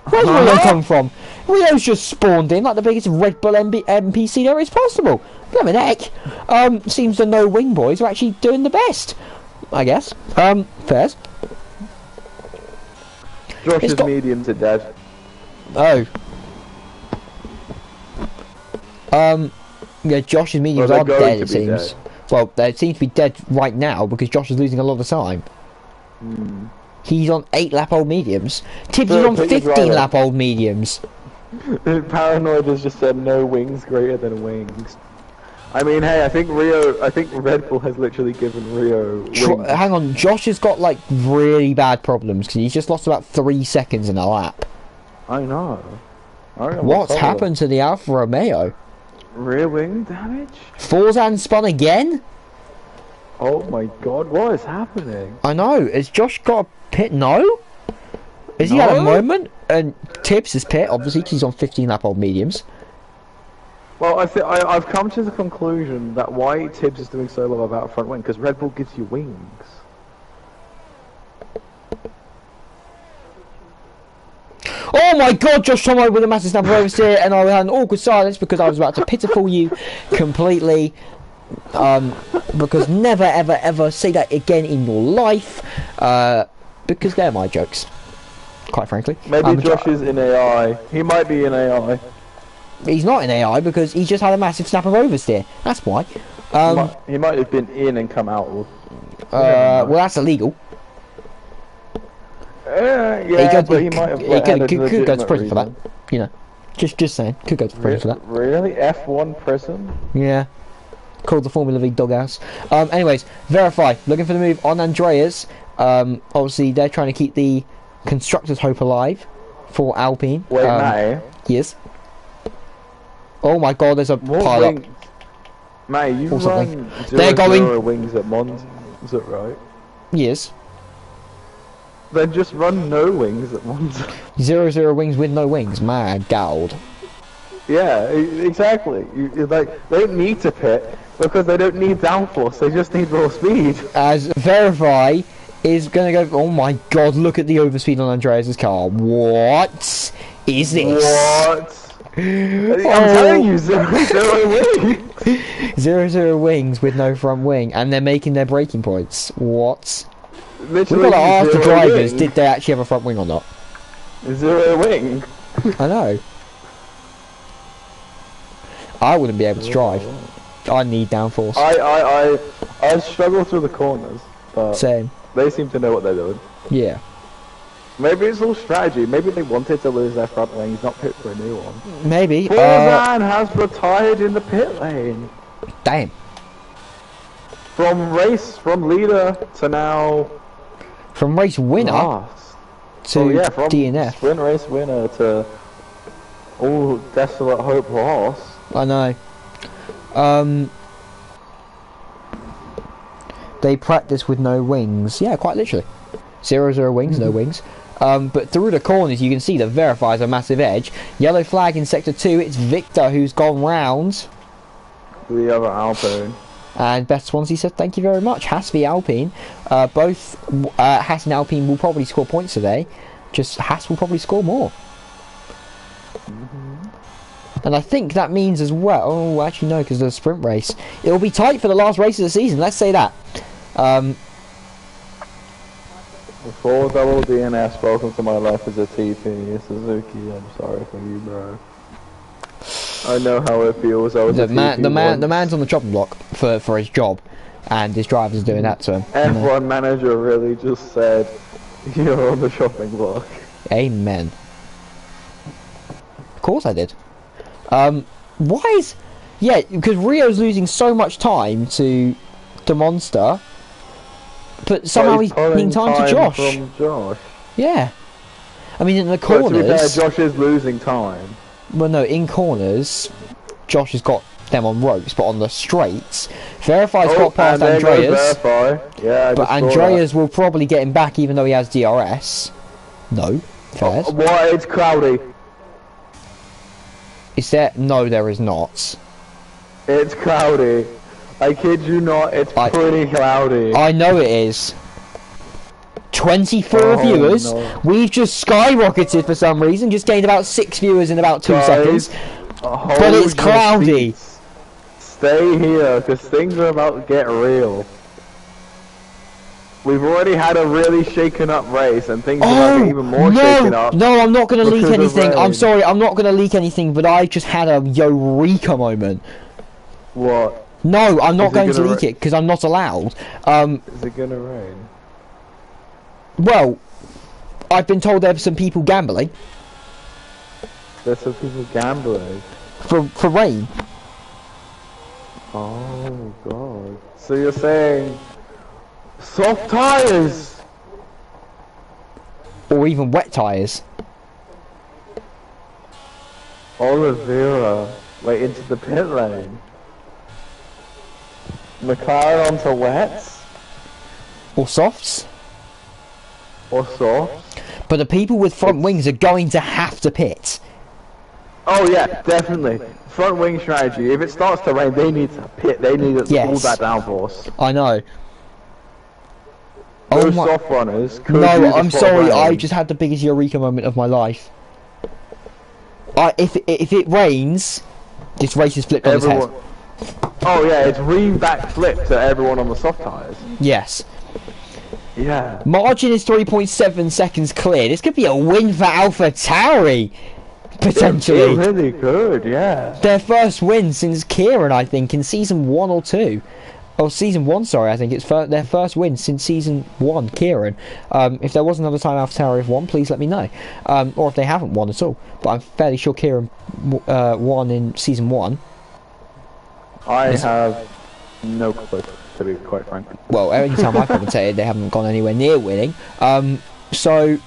Where's Rio come from? Rio's just spawned in like the biggest Red Bull NPC there is possible. Blimmin' heck. Seems the no wing boys are actually doing the best, I guess. Fairs. Josh's mediums are dead. Oh. Yeah, Josh's mediums are dead, it seems. Well, they seem to be dead right now because Josh is losing a lot of time. He's on 8-lap-old mediums. Tibbs is on 15-lap-old mediums. Paranoid has just said no wings greater than wings. I mean, hey, I think Red Bull has literally given Rio wings. Hang on, Josh has got like really bad problems because he's just lost about 3 seconds in a lap. I know. I don't know What's up with happened to the Alfa Romeo? it. Rear wing damage? Forzan spun again? Oh my god, what is happening? I know. Has Josh got a pit? No? Has he had a No? moment? And Tibbs is pit, obviously, 'cause he's on 15 lap old mediums. Well, I've come to the conclusion that why Tibbs is doing so low about front wing, because Red Bull gives you wings. Oh my god, Josh Tomo with a massive snap of oversteer, and I had an awkward silence because I was about to pitiful you completely. Because never ever ever say that again in your life. Because they're my jokes, quite frankly. Maybe Josh is in AI. He might be in AI. He's not in AI because he just had a massive snap of oversteer. That's why. He might have been in and come out. Well, that's illegal. Yeah, but he might have he had a could go to legitimate prison for that. reason. You know, just saying, could go to prison for that. Really? F1 prison? Yeah. Called the Formula V doghouse. Anyways, verify. Looking for the move on Andreas. Obviously, they're trying to keep the constructors' hope alive for Alpine. Wait, Matty. Yes. Oh my god, there's a What pile up. Matty, you Or something. run They're going- 0 wings at Monza, is that right? Yes. Then just run no wings at Monza. 0 wings with no wings. My god. Yeah, exactly. They don't need to pit because they don't need downforce. They just need raw speed. As verify is gonna go. Oh my god! Look at the overspeed on Andreas's car. What is this? What? I'm telling you, 0 wings. 0 wings with no front wing, and they're making their braking points. What? We've Literally got to ask the 0 drivers, wing. did they actually have a front wing or not? 0 wing. I know. I wouldn't be able to drive. I need downforce. I struggle through the corners, but Same. they seem to know what they're doing. Yeah. Maybe it's all strategy. Maybe they wanted to lose their front wings, not pit for a new one. Maybe. Forzan has retired in the pit lane. Damn. From leader to now From race winner last. to Oh, yeah, from DNF. sprint race winner to all desolate hope lost. I know. They practice with no wings. Yeah, quite literally. 0 wings, no wings. But through the corners, you can see that verifies a massive edge. Yellow flag in sector 2. It's Victor who's gone round. The other Alpine. And Beth Swansea said, thank you very much. Haas v Alpine. Both Haas and Alpine will probably score points today. Just Haas will probably score more. And I think that means as well... Oh, actually no, because there's a sprint race. It will be tight for the last race of the season. Let's say that. Before double DNS, welcome to my life as a TP. Suzuki, I'm sorry for you, bro. I know how it feels. I was The a TP man's on the chopping block for his job, and his driver's doing that to him. F1 manager really just said, you're on the shopping block. Amen. Of course I did. Why is... Yeah, because Rio's losing so much time to the Monster, but somehow he's gaining time to Josh. From Josh. Yeah. I mean, in the But to be fair, corners... Josh is losing time. Well, no, in corners, Josh has got them on ropes, but on the straights, Verify's got past and there goes Andreas, Verify. Yeah, I but just saw Andreas will probably get him back even though he has DRS. No. Fairs. that. What? It's cloudy. Is there? No, there is not. It's cloudy. I kid you not, it's pretty cloudy. I know it is. 24 viewers. No. We've just skyrocketed for some reason. Just gained about 6 viewers in about 2 seconds. But it's cloudy. Stay here, because things are about to get real. We've already had a really shaken up race, and things are about to get even more shaken up. No, I'm not going to leak because of anything. I'm rain. sorry, I'm not going to leak anything, but I just had a eureka moment. What? No, I'm not Is it going to gonna leak it, because I'm not allowed. Is it gonna rain? Well, I've been told there are some people gambling There's some people gambling. for rain. Oh god. So you're saying soft tires? Or even wet tyres. Oliveira wait into the pit lane. McLaren onto wets Or softs. or soft. But the people with front wings are going to have to pit. Oh yeah, definitely. Front wing strategy. If it starts to rain, they need to pit. They need to pull Yes. that downforce. I know. Those my... soft runners. Could No, use a I'm spot of sorry. rain. I just had the biggest eureka moment of my life. If it rains, this race is flipped on its head. Oh yeah, it's back flip to everyone on the soft tyres. Yes. Yeah. Margin is 3.7 seconds clear. This could be a win for AlphaTauri, potentially. It's really good, yeah. Their first win since Kieran, I think, in season 1 or 2. Oh, season 1, sorry, I think it's their first win since season 1, Kieran. If there was another time AlphaTauri have won, please let me know. Or if they haven't won at all. But I'm fairly sure Kieran won in season 1. I have no clue, to be quite frank. Well, every time I've commentated, they haven't gone anywhere near winning. So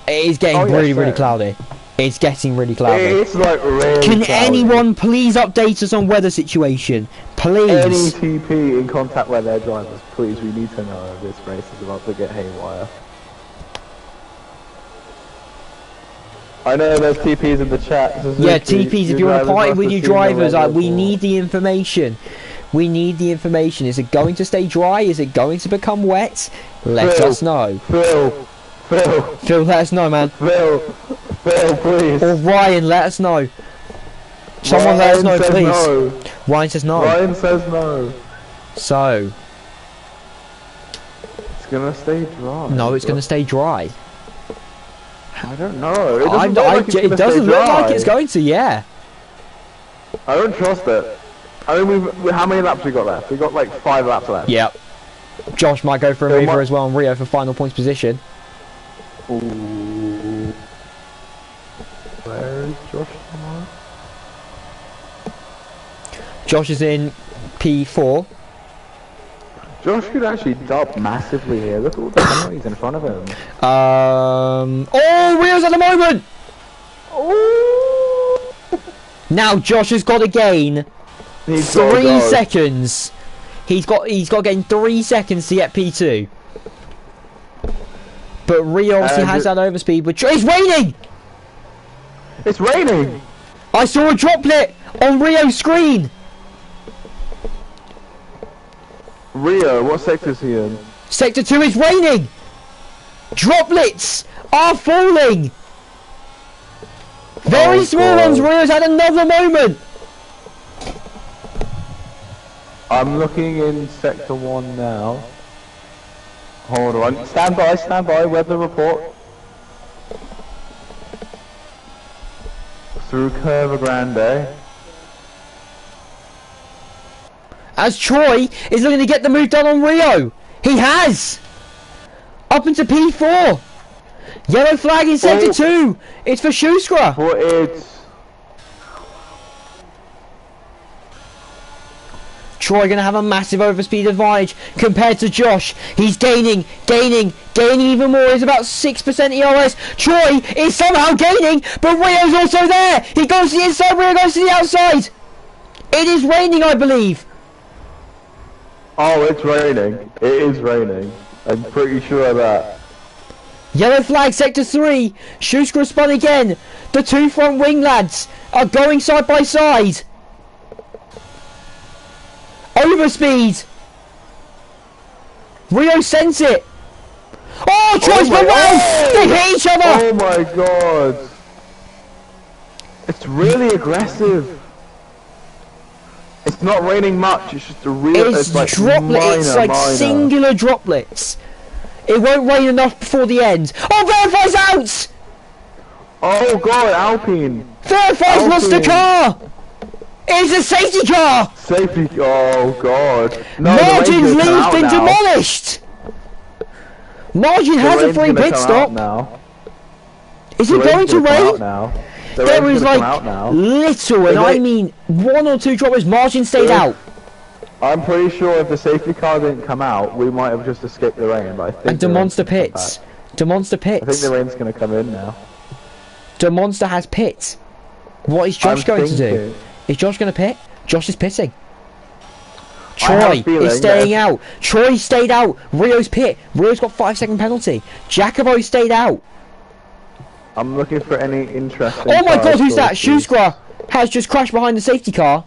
it is getting really cloudy. It's getting really cloudy. It's like really Can cloudy. anyone please update us on weather situation? Please. Any TP in contact with their drivers, please. We need to know this race is about to get haywire. I know there's TPs in the chat. Yeah, TPs, if you want to party with your drivers, we need the information. We need the information. Is it going to stay dry? Is it going to become wet? Let us know. Phil, let us know, man. Phil, please. Or Ryan, let us know. Someone let us know, please. No. Ryan says no. Ryan says no. So. It's gonna stay dry. No, it's going to stay dry. I don't know. It doesn't look like it's going to, yeah. I don't trust it. I mean, how many laps we got left? We got like 5 laps left. Yep. Josh might go for a mover as well on Rio for final points position. Ooh. Where is Josh now? Josh is in P4. Josh could actually dub massively here. Look at all the penalties in front of him. Oh, Rio's at the moment! Ooh. Now Josh has got to gain 3 seconds. He's got to gain 3 seconds to get P2. But Rio obviously has that overspeed, but it's raining! It's raining! I saw a droplet on Rio's screen! Rio, what sector is he in? Sector 2 is raining! Droplets are falling! Very small ones. Rio's had another moment! I'm looking in sector 1 now. Hold on. Stand by, weather report. Through Curva Grande. As Troy is looking to get the move done on Rio. He has! Up into P4. Yellow flag in sector 2. It's for Schuskra. For it. Troy going to have a massive overspeed advantage compared to Josh. He's gaining even more. He's about 6% ERS. Troy is somehow gaining, but Rio's also there. He goes to the inside, Rio goes to the outside. It is raining, I believe. Oh, it's raining. It is raining. I'm pretty sure of that. Yellow flag, sector 3. Schuskra spun again. The 2 front wing lads are going side by side. Overspeed. Rio sends it. Oh, Troy's gone round. They hit each other. Oh my god. It's really aggressive. It's not raining much, it's just a real... It's like droplets, it's like singular droplets. It won't rain enough before the end. Oh, Verify's out! Oh god, Alpine! Verify's lost the car! It's a safety car! Safety, oh god. No, Margin's lead's been demolished! Margin has a free pit stop. Now. Is it going to rain? Now. There was like little, and I mean 1 or 2 droplets. Margin stayed out. I'm pretty sure if the safety car didn't come out, we might have just escaped the rain. But I think. And DeMonster pits. DeMonster pits. I think the rain's going to come in now. DeMonster has pits. What is Josh going to do? thinking- Is Josh going to pit? Josh is pitting. I have a Troy feeling is staying that- out. Troy stayed out. Rio's pit. Rio's got 5-second penalty. Jacobo stayed out. I'm looking for any interesting. Oh my god, who's that? sources. Shoescra has just crashed behind the safety car.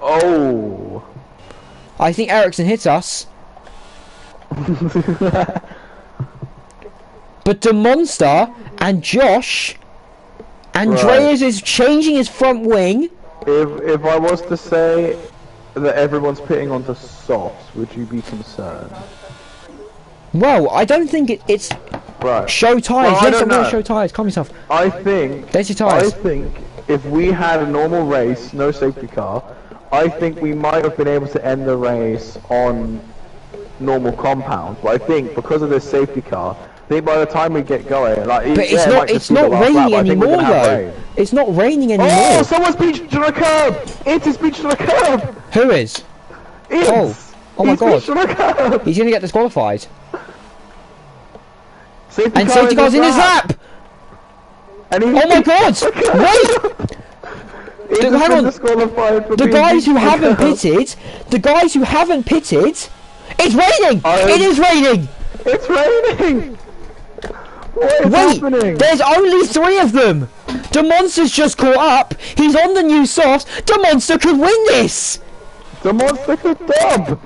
Oh. I think Ericsson hit us. But the Monster and Josh, Andreas is changing his front wing. If I was to say that everyone's pitting onto softs, would you be concerned? Well, I don't think it's Right. show tyres. Well, I Yes, don't I'm going to know. show tyres. Calm yourself. I think. There's your I tyres. think if we had a normal race, no safety car, I think we might have been able to end the race on normal compounds. But I think because of this safety car, I think by the time we get going, like, But yeah, it's it not. might just It's be the not last lap, raining but I think we're anymore gonna have though. rain. It's not raining Oh, anymore. someone's beached on a curb! It is beached on a curb! Who is? It's, Oh my he's God. beached on a curb! He's going to get disqualified. Safety And car safety car's in his lap. And he Oh my God! Wait! He's Hang been on. disqualified for The being guys who beached on a haven't curb. pitted. The guys who haven't pitted. It's raining. I- It is raining. It's raining! What is Wait, happening? there's only 3 of them. The Monster's just caught up. He's on the new softs. The Monster could win this. The monster could dub!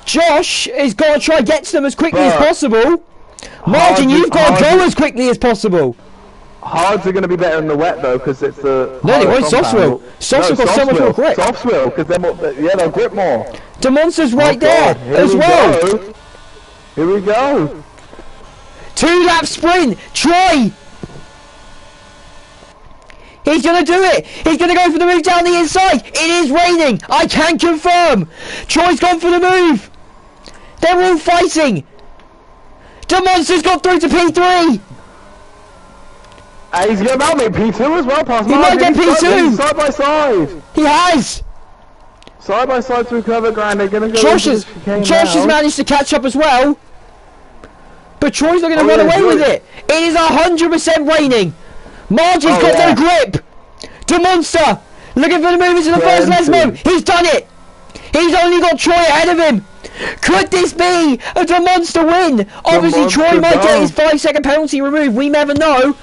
Josh has got to try and get to them as quickly as But- possible. Martin, Hardly- you've got to go hardly- as quickly as possible. Hards are going to be better in the wet though, because it's the. No, they won't. harder Softs will. compound. Softs have got so softs much more will. grip. Softs will, because they're more. Yeah, they'll grip more. The Monster's right Oh, there God, here as we well. go. Here we go. 2-lap sprint. Troy. He's going to do it. He's going to go for the move down the inside. It is raining. I can confirm. Troy's gone for the move. They're all fighting. The Monster's got through to P3. And he's going to now make P2 as well, past He might get Martin. P2. Side by side. He has. Side by side through cover ground. They're going to go. Josh into has, the chicane Josh has now. managed to catch up as well. But Troy's not going to Oh, run yeah, away with Troy. it. It is 100% raining. Margin's Oh, got yeah. no grip. The Monster looking for the move into the first Plenty. Lesmo. He's done it. He's only got Troy ahead of him. Could this be a The Monster win? Obviously, Monster Troy might get down. his 5-second penalty removed. We never know.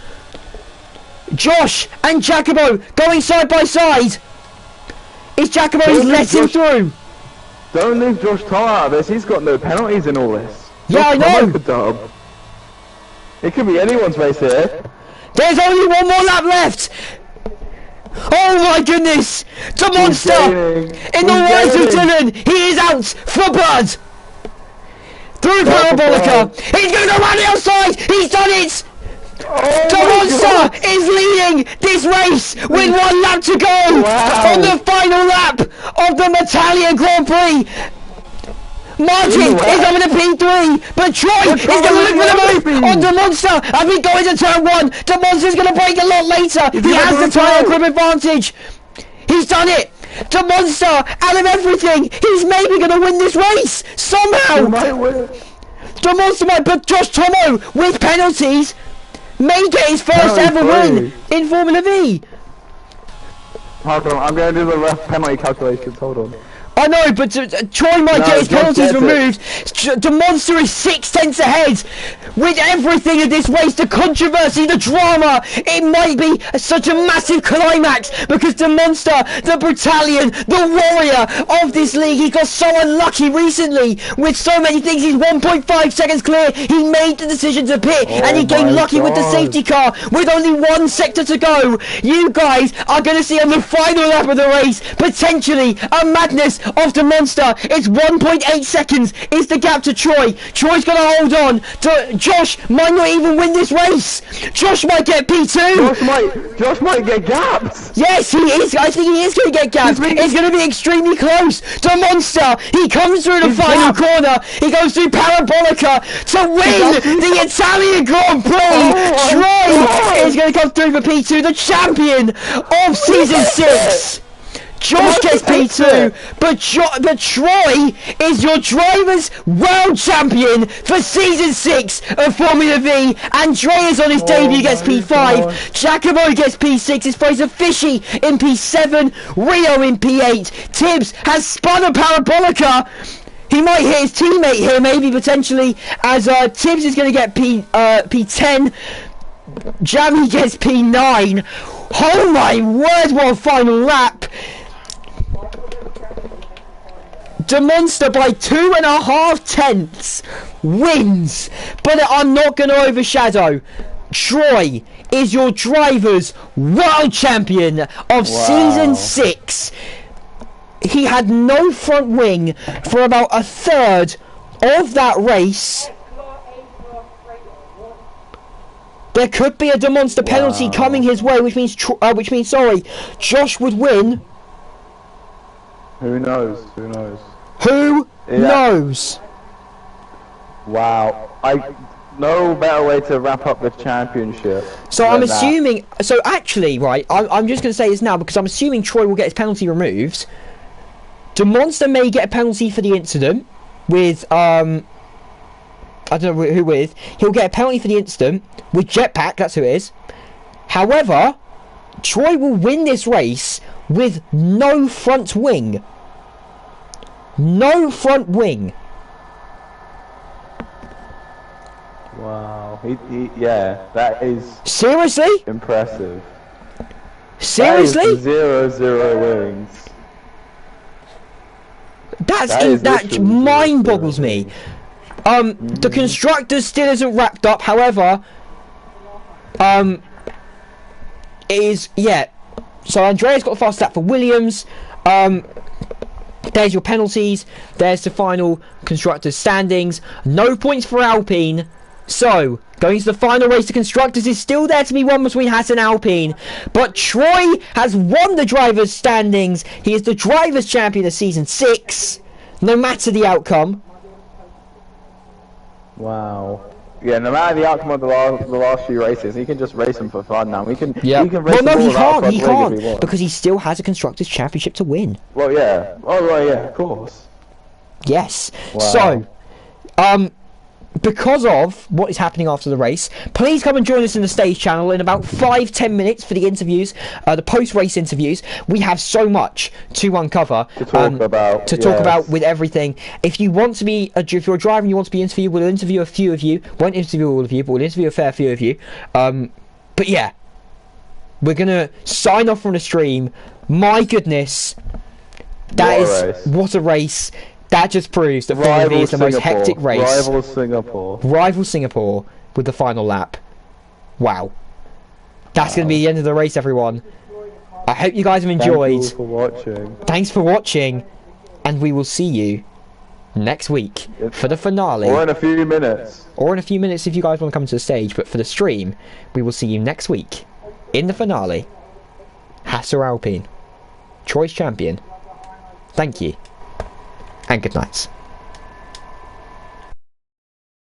Josh and Jacobo going side by side. Is Jacobo Don't he's leave let him Josh- through? Don't leave Josh Tar out of this. He's got no penalties in all this. Yeah, I Josh Tar know. could dub. It could be anyone's race here. There's only one more lap left. Oh my goodness! The Monster gaining. in the He's white of gaining. Dylan. He is out for blood. Through Go for Parabolica. blood. He's going to go around the outside. He's done it. Oh The my Monster God. is leading this race with 1 lap to go Wow. on the final lap of the Italian Grand Prix. Martin In the is way. over the P3, but Troy is going to look for the move on the Monster as we go into turn 1. The Monster's going to break a lot later. He gonna has the break tyre out. grip advantage. He's done it. The Monster, out of everything, he's maybe going to win this race somehow. He might win. The Monster might, but Josh Tomo with penalties may get his first Penalty ever win free. in Formula V. Hold on, I'm going to do the rough penalty calculations. Hold on. I know, but Troy might No, get his Josh penalties gets it. removed. The Monster is 6 tenths ahead. With everything in this race, the controversy, the drama, it might be such a massive climax because the Monster, the Battalion, the warrior of this league, he got so unlucky recently with so many things. He's 1.5 seconds clear. He made the decision to pit and he came my lucky with the God. safety car with only 1 sector to go. You guys are going to see on the final lap of the race potentially a madness of the Monster. It's 1.8 seconds is the gap to Troy. Troy's going to hold on. Josh might not even win this race. Josh might get P2. Josh might get gapped. Yes, he is. I think he is going to get gapped. He's It's going to be extremely close. The Monster, he comes through the He's final gapped. corner. He goes through Parabolica to win the Italian Grand Prix. Oh, Troy God. is going to come through for P2, the champion of Season 6. Josh gets P2, but Troy is your driver's world champion for season 6 of Formula V. Andreas on his debut gets P5. gosh. Giacomo gets P6. His place of Fishy in P7. Rio in P8. Tibbs has spun a parabolica. He might hit his teammate here, maybe potentially, as Tibbs is going to get P10. Jamie gets P9. Oh my word, what a final lap! DeMonster by 2.5 tenths wins, but I'm not going to overshadow. Troy is your driver's world champion of season 6. He had no front wing for about a third of that race. There could be a DeMonster penalty coming his way, which means Josh would win. Who knows? Who knows? Who knows? Wow. No better way to wrap up the championship. So I'm assuming. So actually, right, I'm just going to say this now because I'm assuming Troy will get his penalty removed. DeMonster may get a penalty for the incident with I don't know who with. He'll get a penalty for the incident with Jetpack. That's who it is. However, Troy will win this race with no front wing. No front wing. Wow. Yeah, that is Seriously? impressive. Seriously? That is 0-0 wins. That mind boggles me. The constructors still isn't wrapped up. However, it is So Andreas got a fast lap for Williams. There's your penalties. There's the final constructors standings. No points for Alpine. So going to the final race, the constructors is still there to be won between Haas and Alpine. But Troy has won the drivers' standings. He is the drivers' champion of season 6. No matter the outcome. Wow. Yeah, no matter the outcome of the last few races, he can just race them for fun now. We can race well, no, them all he can't because he still has a constructors' championship to win. Well, yeah. Oh, well, yeah, of course. Yes. Wow. So, because of what is happening after the race, please come and join us in the stage channel in about 5-10 minutes for the interviews, the post-race interviews. We have so much to uncover to talk about with everything. If you want to be if you're a driver and you want to be interviewed, we'll interview a few of you. Won't interview all of you, but we'll interview a fair few of you. But yeah, we're gonna sign off from the stream. My goodness, what a race. That just proves that Formula V is the most hectic race. Rival Singapore with the final lap. Wow. That's going to be the end of the race, everyone. I hope you guys have enjoyed. Thank you for watching. Thanks for watching. And we will see you next week for the finale. Or in a few minutes. Or in a few minutes if you guys want to come to the stage. But for the stream, we will see you next week in the finale. Haas or Alpine. Troy's champion. Thank you. And good night.